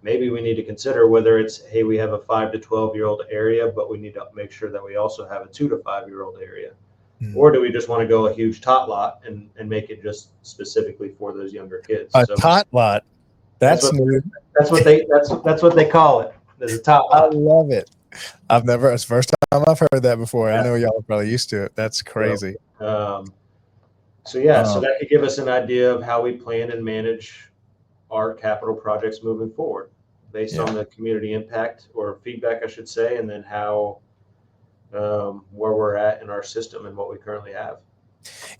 Maybe we need to consider whether it's, hey, we have a 5 to 12-year-old area, but we need to make sure that we also have a 2 to 5-year-old area. Mm. Or do we just want to go a huge tot lot and make it just specifically for those younger kids? A So tot lot. that's That's what new. that's what they call it. There's a tot I lot. love it. It's the first time I've heard that before. I Yeah. know y'all are probably used to it. That's So, crazy. so yeah, so Um, that could give us an idea of how we plan and manage our capital projects moving forward based Yeah. on the community impact or feedback, I should say, and then how where we're at in our system and what we currently have.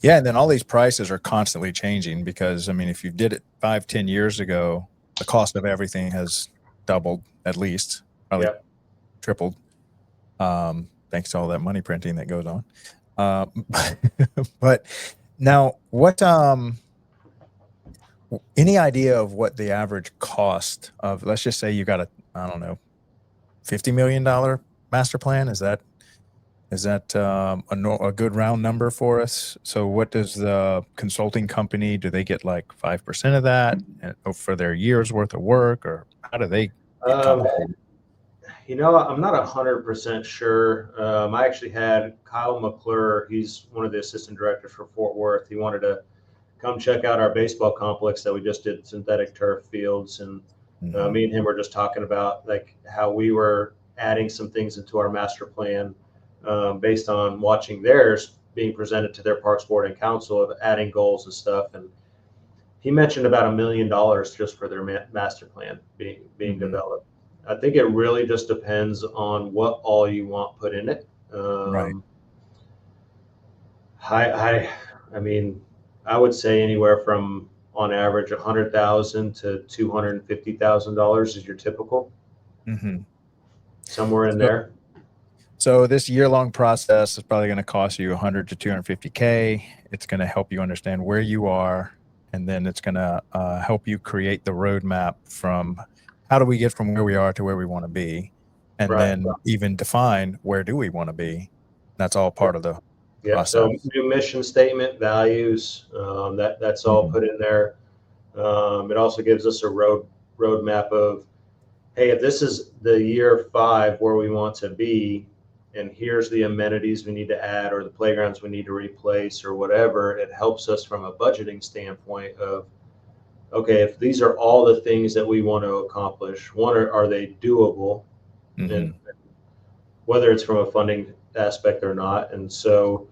Yeah, and then all these prices are constantly changing because, I mean, if you did it 5, 10 years ago, the cost of everything has doubled at least, probably Yep. tripled, thanks to all that money printing that goes on. But now, any idea of what the average cost of, let's just say you got I don't know, $50 million master plan? Is that a good round number for us? So what does the consulting company, do they get like 5% of that for their year's worth of work, or how do they get Um, compensated? I'm not 100% sure. I actually had Kyle McClure. He's one of the assistant directors for Fort Worth. He wanted to come check out our baseball complex that we just did synthetic turf fields, and Mhm. me and him were just talking about like how we were adding some things into our master plan based on watching theirs being presented to their parks board and council of adding goals and stuff. And he mentioned about $1 million just for their master plan being Mhm. developed. I think it really just depends on what all you want put in it. Right. I mean, I would say anywhere from on average 100,000 to $250,000 is your typical, Mhm. somewhere in So, there. so this year-long process is probably going to cost you 100 to 250K. It's going to help you understand where you are, and then it's going to help you create the roadmap from how do we get from where we are to where we want to be, and Right. then even define where do we want to be. That's all part of the Yep. So process. new mission statement, values, that's all Mhm. put in there. It also gives us a roadmap of, hey, if this is the year 5 where we want to be, and here's the amenities we need to add or the playgrounds we need to replace or whatever, it helps us from a budgeting standpoint of, okay, if these are all the things that we want to accomplish, one, are they doable? And Mhm. whether it's from a funding aspect or not. And so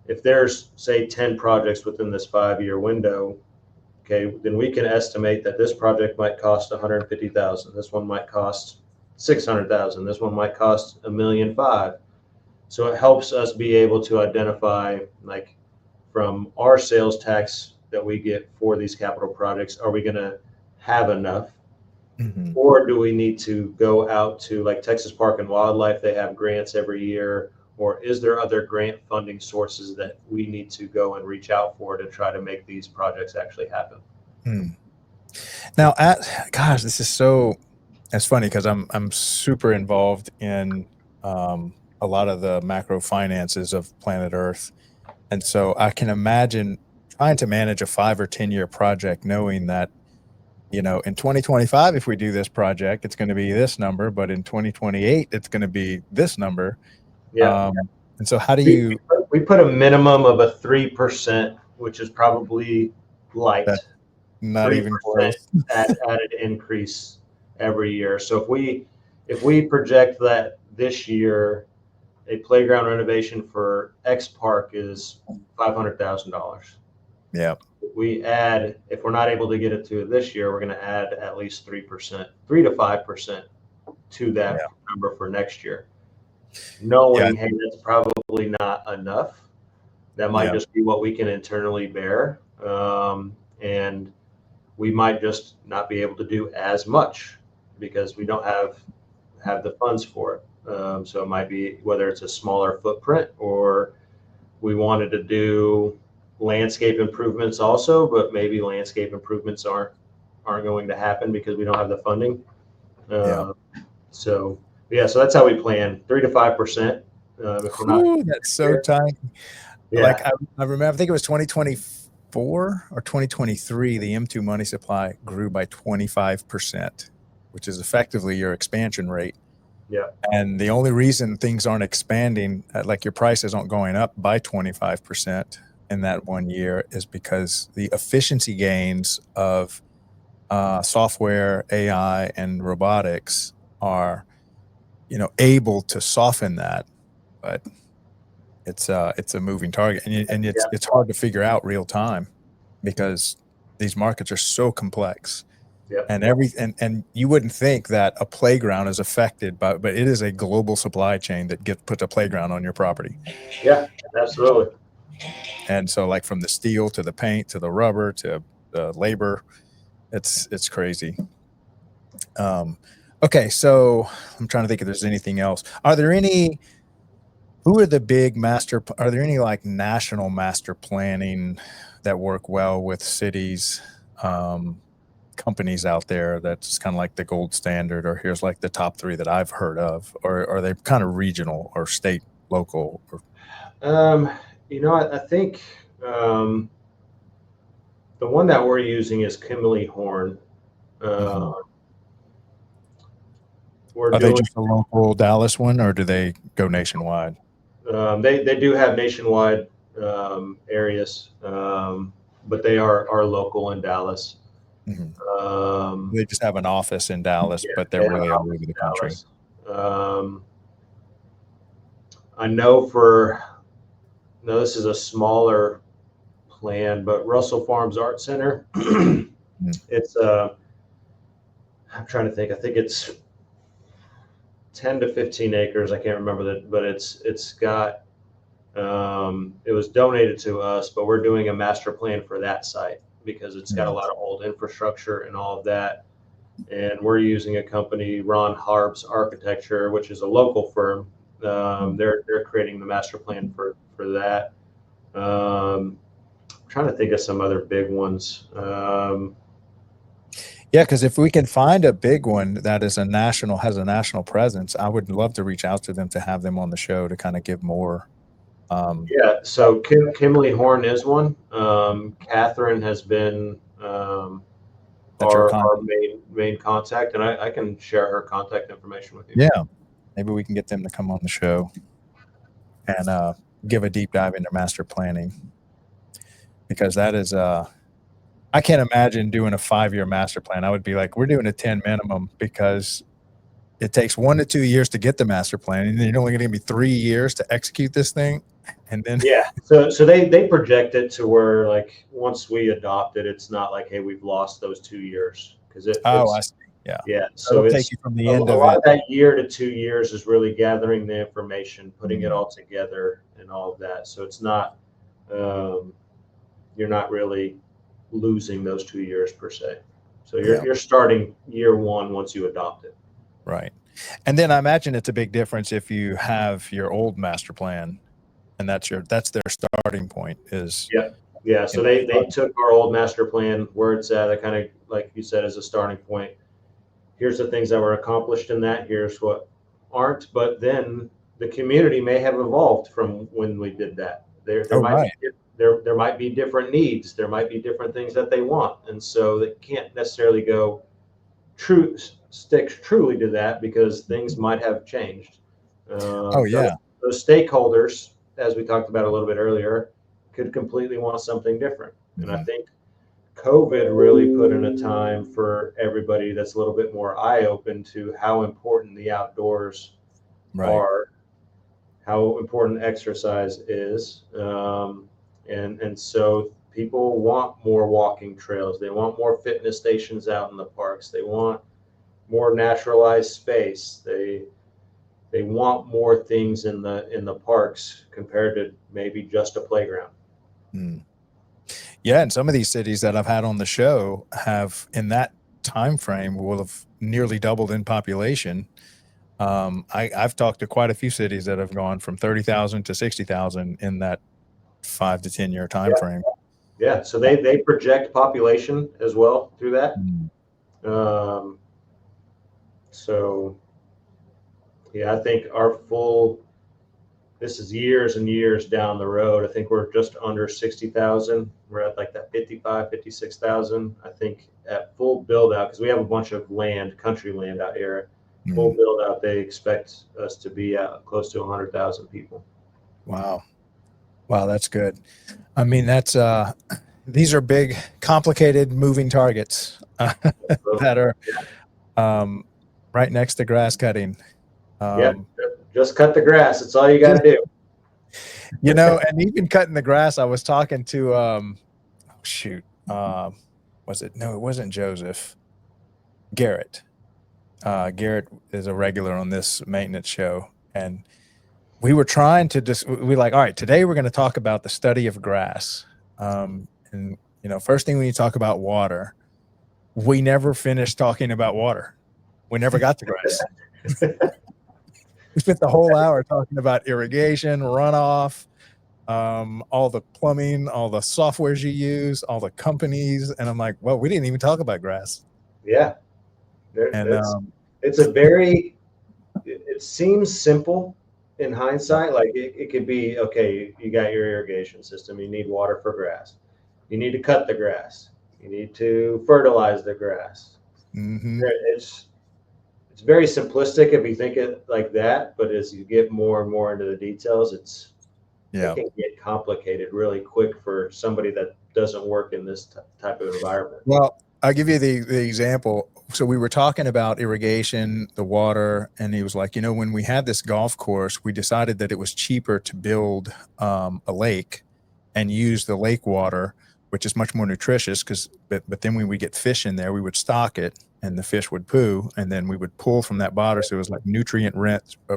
if there's, say, 10 projects within this 5-year window, okay, then we can estimate that this project might cost 150,000. This one might cost $600,000. This one might cost $1.5 million. So it helps us be able to identify, like, from our sales tax that we get for these capital projects, are we going to have enough? Mhm. Or do we need to go out to, like, Texas Park and Wildlife? They have grants every year. Or is there other grant funding sources that we need to go and reach out for to try to make these projects actually happen? Mm. Now, gosh, it's funny because I'm super involved in a lot of the macro finances of planet Earth, and so I can imagine trying to manage a 5 or 10 year project, knowing that in 2025, if we do this project, it's going to be this number, but in 2028, it's going to be this number. Yeah. And so, how do We, you we put a minimum of a 3%, which is probably light. that not 3% even close? added increase every year. So if we project that this year, a playground renovation for X Park is $500,000. Yeah, If we're not able to get it to this year, we're going to add at least 3%, 3 to 5% to that Yeah. number for next year. Yeah. Knowing, hey, that's probably not enough. That might Yeah. just be what we can internally bear. And we might just not be able to do as much because we don't have the funds for it. So it might be whether it's a smaller footprint, or we wanted to do landscape improvements also, but maybe landscape improvements aren't going to happen because we don't have the funding. Yeah. So so that's how we plan, 3 to 5%. If we're not, Ooh, that's so tiny. yeah, Like I remember, I think it was 2024 or 2023, the M2 money supply grew by 25%, which is effectively your expansion rate. yeah, And the only reason things aren't expanding, like your prices aren't going up by 25% in that 1 year, is because the efficiency gains of software, AI, and robotics are, able to soften that. But it's a moving target, and it's hard to figure out real time because these markets are so complex. yeah, And you wouldn't think that a playground is affected but it is a global supply chain that puts a playground on your property. yeah, absolutely. And so, like, from the steel to the paint to the rubber to the labor, it's crazy. Okay, so I'm trying to think if there's anything else. Are there any like national master planning that work well with cities, companies out there that's kind of like the gold standard, or here's like the top 3 that I've heard of, or are they kind of regional or state, local? I think the one that we're using is Kimberly Horn. Mhm. We're Are they doing. just a local Dallas one, or do they go nationwide? They do have nationwide areas, but they are local in Dallas. Mhm. Um, They just have an office in Dallas, yeah, but they they're have an really all office over the in country. Dallas. I know this is a smaller plan, but Russell Farms Art Center, it's I'm trying to think. I think it's 10 to 15 acres. I can't remember that, but it's got. It was donated to us, but we're doing a master plan for that site because it's got a lot of old infrastructure and all of that. And we're using a company, Ron Harb's Architecture, which is a local firm. They're creating the master plan for that. I'm trying to think of some other big ones. Yeah, because if we can find a big one that has a national presence, I would love to reach out to them to have them on the show to kind of give more. Yeah, so Kimberly Horn is one. Catherine has been That's your our main contact, and I can share her contact information with you. Yeah, maybe we can get them to come on the show and give a deep dive into master planning, because that is I can't imagine doing a 5-year master plan. I would be like, we're doing a 10 minimum, because it takes 1 to 2 years to get the master plan, and then you're only going to give me 3 years to execute this thing. And then so they project it to where, like, once we adopt it, it's not like, hey, we've lost those 2 years, because I see. Yeah. So It'll take it's you from the a end of lot it. of that year to 2 years is really gathering the information, putting it Mhm. all together and all of that. So it's not, um, you're not really losing those 2 years per se. So Yeah. you're starting year one once you adopt it. Right. And then I imagine it's a big difference if you have your old master plan and that's their starting point is, Yeah. Yeah. you So know, they took our old master plan where it's at, that kind of, like you said, as a starting point. Here's the things that were accomplished in that. Here's what aren't. But then the community may have evolved from when we did that. There oh, might right. be there might be different needs. There might be different things that they want, and so they can't necessarily go stick truly to that because things might have changed. Oh, Those, yeah. those stakeholders, as we talked about a little bit earlier, could completely want something different. And I Mhm. think COVID really put in a time for everybody that's a little bit more eye open to how important the outdoors Right. are, how important exercise is, and so people want more walking trails. They want more fitness stations out in the parks. They want more naturalized space. They want more things in the parks compared to maybe just a playground. Mm. Yeah, and some of these cities that I've had on the show have, in that time frame, will have nearly doubled in population. I've talked to quite a few cities that have gone from 30,000 to 60,000 in that 5 to 10 year time Yeah, frame. yeah. So they project population as well through that. Mm. Um, so yeah, I think our full, this is years and years down the road. I think we're just under 60,000. We're at like that 55, 56,000. I think at full build out, because we have a bunch of land, country land out here. Full Mm. build out, they expect us to be at close to 100,000 people. Wow. Wow, that's good. I mean, that's these are big, complicated, moving targets So, that are um, right next to grass cutting. yeah, Um, just cut the grass. That's all you got to do. and even cutting the grass, I was talking to oh shoot, was it? No, it wasn't Joseph. Garrett. Garrett is a regular on this maintenance show, and we were trying to just we like, all right, today we're going to talk about the study of grass. And first thing we need to talk about water. We never finished talking about water. We never got to grass. We spent the whole hour talking about irrigation, runoff, all the plumbing, all the softwares you use, all the companies, and I'm like, well, we didn't even talk about grass. Yeah, And it's a very, it seems simple in hindsight. Like it could be, okay, you got your irrigation system, you need water for grass, you need to cut the grass, you need to fertilize the grass. mhm, It's very simplistic if you think it like that, but as you get more and more into the details, it yeah. can get complicated really quick for somebody that doesn't work in this type of environment. Well, I'll give you the example. So we were talking about irrigation, the water, and he was like, when we had this golf course, we decided that it was cheaper to build a lake and use the lake water, which is much more nutritious but then when we get fish in there, we would stock it and the fish would poo, and then we would pull from that water. So it was like nutrient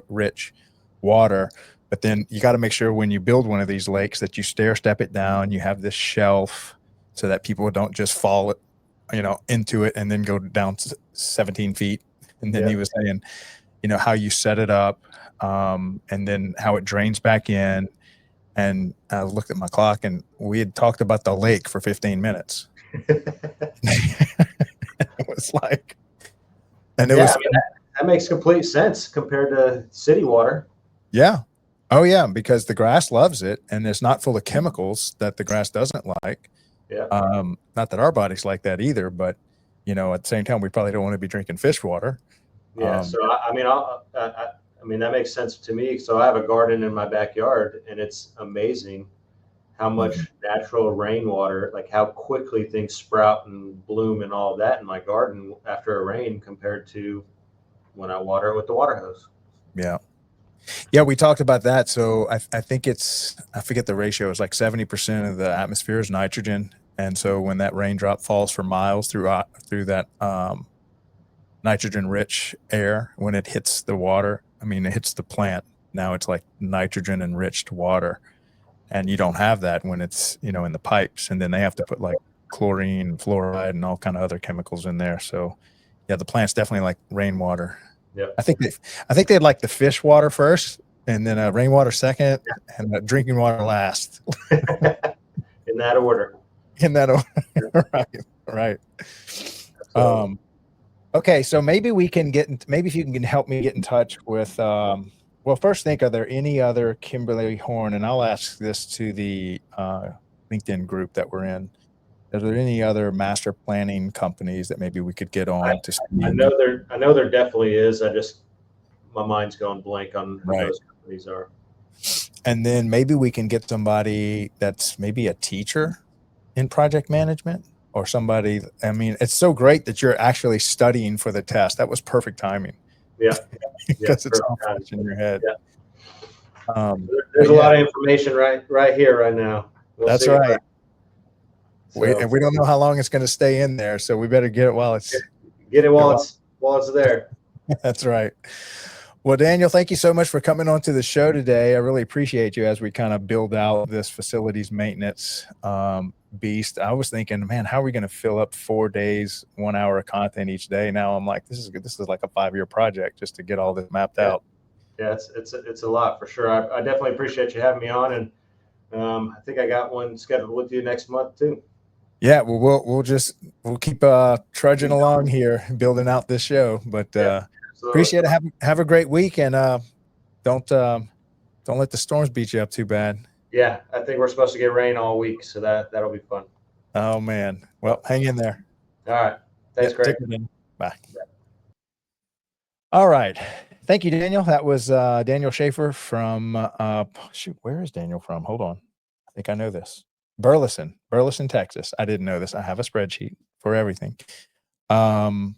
rich water. But then you got to make sure when you build one of these lakes that you stair step it down, you have this shelf so that people don't just fall, into it and then go down 17 feet. And then Yeah. he was saying, how you set it up, and then how it drains back in. And I looked at my clock and we had talked about the lake for 15 minutes. It was like, and it Yeah, was, I mean, that makes complete sense compared to city water. yeah. Oh yeah. Because the grass loves it and it's not full of chemicals that the grass doesn't like. Yeah. Not that our body's like that either, but at the same time, we probably don't want to be drinking fish water. Yeah. So I mean, that makes sense to me. So I have a garden in my backyard, and it's amazing how much Mhm. natural rainwater, like how quickly things sprout and bloom and all of that in my garden after a rain compared to when I water it with the water hose. Yeah. Yeah, we talked about that. So I think I forget the ratio, it's like 70% of the atmosphere is nitrogen. And so when that raindrop falls for miles through that nitrogen rich air when it hits the water. I mean, it hits the plant. Now it's like nitrogen enriched water. And you don't have that when it's, you know, in the pipes. And then they have to put like chlorine and fluoride and all kind of other chemicals in there. So yeah, the plant's definitely like rainwater. Yep. I think they'd like the fish water first, and then rainwater second, and drinking water last. In that order. In that order. Right. So, Okay, so maybe we can maybe if you can help me get in touch with well, first think, are there any other Kimberly Horn, and I'll ask this to the LinkedIn group that we're in. Are there any other master planning companies that maybe we could get on to see? I know there definitely is. My mind's going blank on who those companies are. And then maybe we can get somebody that's maybe a teacher in project management, or somebody. I mean, it's so great that you're actually studying for the test. That was perfect timing. Yeah. Because it's all fresh in your head. Yeah. There's a lot of information right here, right now. That's right. And we don't know how long it's going to stay in there, so we better get it while it's there. That's right. Well, Daniel, thank you so much for coming on to the show today. I really appreciate you as we kind of build out this facilities maintenance beast. I was thinking, man, how are we going to fill up 4 days, 1 hour of content each day? Now I'm like, this is like a 5-year project just to get all this mapped out. Yeah, it's a lot for sure. I definitely appreciate you having me on, and I think I got one scheduled with you next month too. Yeah, well, we'll keep trudging along here, building out this show. But appreciate it. Have a great week, and don't let the storms beat you up too bad. Yeah, I think we're supposed to get rain all week, so that'll be fun. Oh man, well, hang in there. All right, thanks, Greg. Bye. All right, thank you, Daniel. That was Daniel Shafer from shoot, where is Daniel from? Hold on, I think I know this. Burleson, Texas. I didn't know this. I have a spreadsheet for everything. But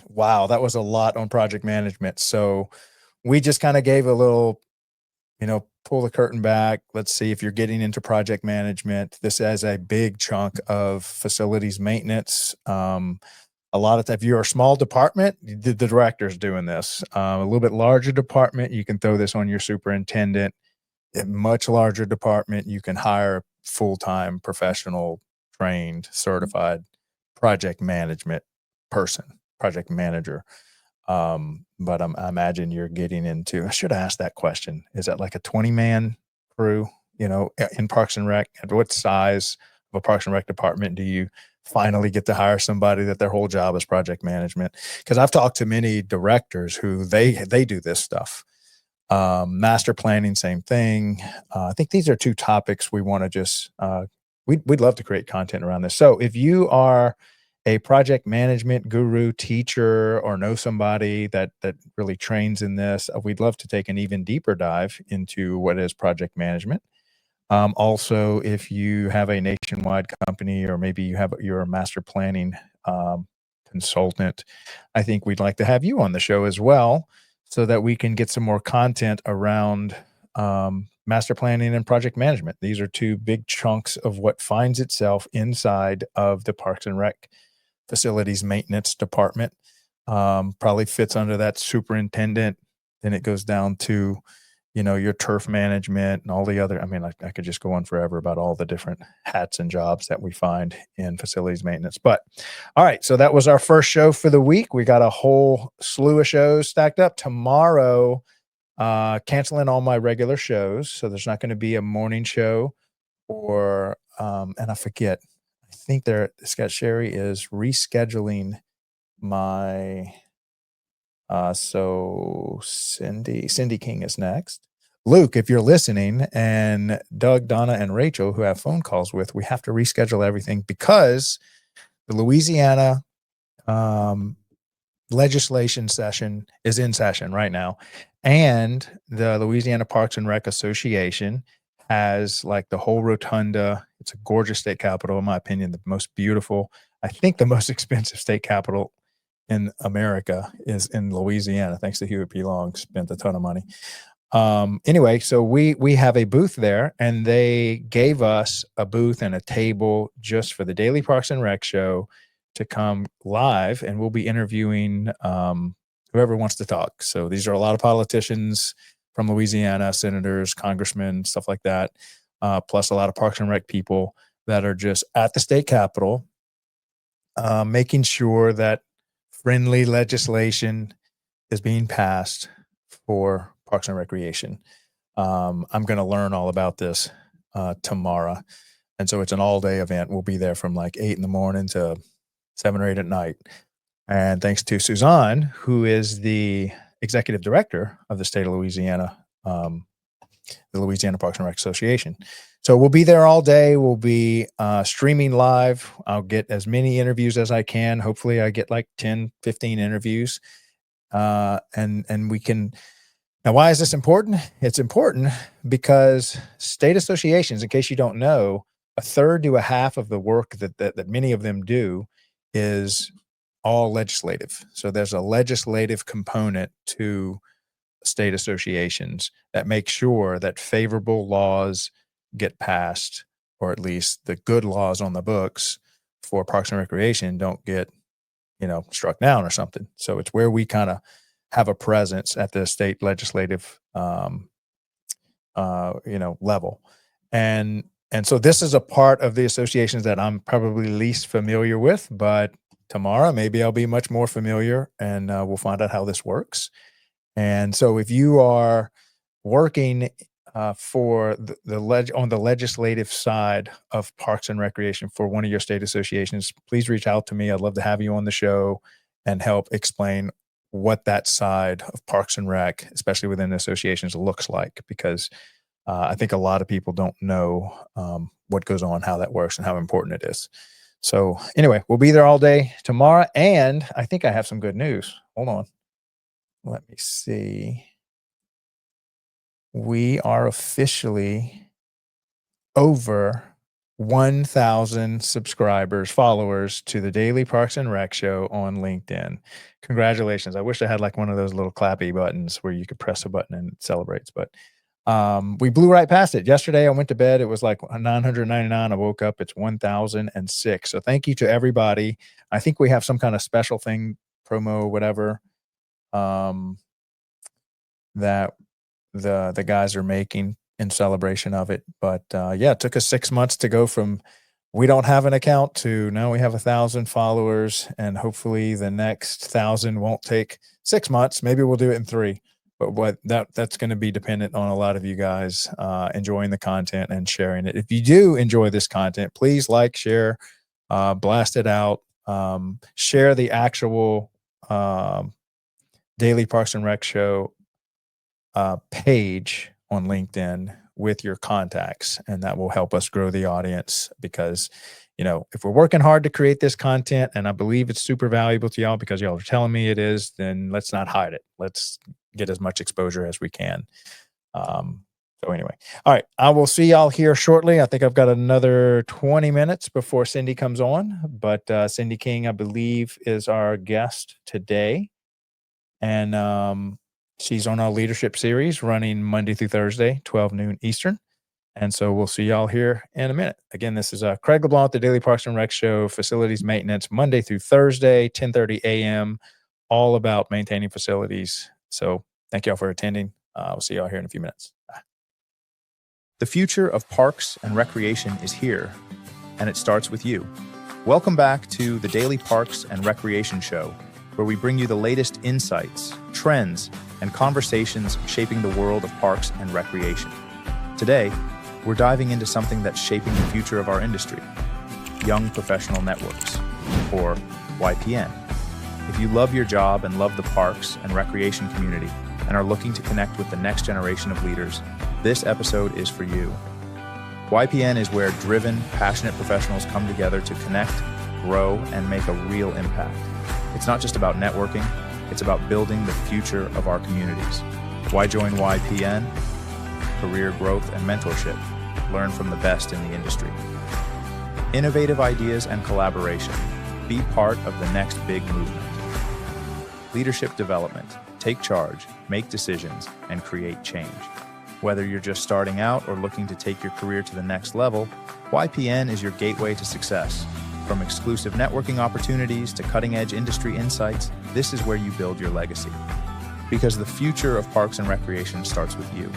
wow, that was a lot on project management. So we just kind of gave a little, pull the curtain back. Let's see if you're getting into project management. This is a big chunk of facilities maintenance. A lot of times, if you're a small department, the director's doing this. A little bit larger department, you can throw this on your superintendent. A much larger department, you can hire full-time, professional, trained, certified project management person, project manager. But I imagine you're getting into, I should ask that question. Is that like a 20-man crew, in Parks and Rec? At what size of a Parks and Rec department do you finally get to hire somebody that their whole job is project management? Because I've talked to many directors who they do this stuff. Master planning, same thing. I think these are two topics we want to just, we'd love to create content around this. So if you are a project management guru, teacher, or know somebody that really trains in this, we'd love to take an even deeper dive into what is project management. Also, if you have a nationwide company, or maybe you're a master planning consultant, I think we'd like to have you on the show as well, so that we can get some more content around master planning and project management. These are two big chunks of what finds itself inside of the Parks and Rec facilities maintenance department. Probably fits under that superintendent. Then it goes down to, your turf management and all the other. I mean, I could just go on forever about all the different hats and jobs that we find in facilities maintenance. But all right, so that was our first show for the week. We got a whole slew of shows stacked up. Tomorrow, canceling all my regular shows. So there's not going to be a morning show, or, and I forget, I think Scott Sherry is rescheduling my, so Cindy King is next. Luke, if you're listening, and Doug, Donna, and Rachel, who I have phone calls with, we have to reschedule everything because the Louisiana legislation session is in session right now. And the Louisiana Parks and Rec Association has like the whole rotunda. It's a gorgeous state capitol, in my opinion, the most beautiful, I think the most expensive state capitol in America is in Louisiana, thanks to Hewitt P. Long, spent a ton of money. Anyway, so we have a booth there, and they gave us a booth and a table just for the Daily Parks and Rec show, to come live, and we'll be interviewing whoever wants to talk. So these are a lot of politicians from Louisiana, senators, congressmen, stuff like that, plus a lot of Parks and Rec people that are just at the state capitol, making sure that friendly legislation is being passed for Parks and Recreation. I'm going to learn all about this tomorrow. And so it's an all-day event. We'll be there from like 8 in the morning to 7 or 8 at night. And thanks to Suzanne, who is the executive director of the state of Louisiana, the Louisiana Parks and Rec Association. So we'll be there all day. We'll be streaming live. I'll get as many interviews as I can. Hopefully I get like 10, 15 interviews. And we can. Now, why is this important? It's important because state associations, in case you don't know, a third to a half of the work that many of them do is all legislative. So there's a legislative component to state associations that make sure that favorable laws get passed, or at least the good laws on the books for Parks and Recreation don't get, struck down or something. So it's where we kind of have a presence at the state legislative, level. And so this is a part of the associations that I'm probably least familiar with, but tomorrow maybe I'll be much more familiar, and we'll find out how this works. And so if you are working for on the legislative side of Parks and Recreation for one of your state associations, please reach out to me. I'd love to have you on the show and help explain what that side of Parks and Rec, especially within associations, looks like, because I think a lot of people don't know what goes on, how that works, and how important it is. So anyway, we'll be there all day tomorrow, and I think I have some good news. Hold on. Let me see. We are officially over 1,000 subscribers, followers to the Daily Parks and Rec Show on LinkedIn. Congratulations. I wish I had like one of those little clappy buttons where you could press a button and it celebrates, but we blew right past it. Yesterday I went to bed. It was like 999. I woke up, it's 1,006. So thank you to everybody. I think we have some kind of special thing, promo, whatever, that the guys are making in celebration of it. But yeah, it took us 6 months to go from we don't have an account to now we have 1,000 followers, and hopefully the next 1,000 won't take 6 months. Maybe we'll do it in 3. But that's going to be dependent on a lot of you guys enjoying the content and sharing it. If you do enjoy this content, please like, share, blast it out, share the actual Daily Parks and Rec Show page on LinkedIn with your contacts, and that will help us grow the audience, because if we're working hard to create this content and I believe it's super valuable to y'all because y'all are telling me it is, then let's not hide it. Let's get as much exposure as we can. So anyway, all right, I will see y'all here shortly. I think I've got another 20 minutes before Cindy comes on, but Cindy King, I believe, is our guest today. And she's on our leadership series running Monday through Thursday, 12 noon Eastern. And so we'll see y'all here in a minute. Again, this is Craig LeBlanc, the Daily Parks and Rec Show, facilities maintenance, Monday through Thursday, 10:30 a.m., all about maintaining facilities. So thank y'all for attending. We'll see y'all here in a few minutes. Bye. The future of parks and recreation is here, and it starts with you. Welcome back to the Daily Parks and Recreation Show, where we bring you the latest insights, trends, and conversations shaping the world of parks and recreation. Today, we're diving into something that's shaping the future of our industry, Young Professional Networks, or YPN. If you love your job and love the parks and recreation community and are looking to connect with the next generation of leaders, this episode is for you. YPN is where driven, passionate professionals come together to connect, grow, and make a real impact. It's not just about networking, it's about building the future of our communities. Why join YPN? Career growth and mentorship. Learn from the best in the industry. Innovative ideas and collaboration. Be part of the next big movement. Leadership development. Take charge, make decisions, and create change. Whether you're just starting out or looking to take your career to the next level, YPN is your gateway to success. From exclusive networking opportunities to cutting-edge industry insights, this is where you build your legacy. Because the future of parks and recreation starts with you.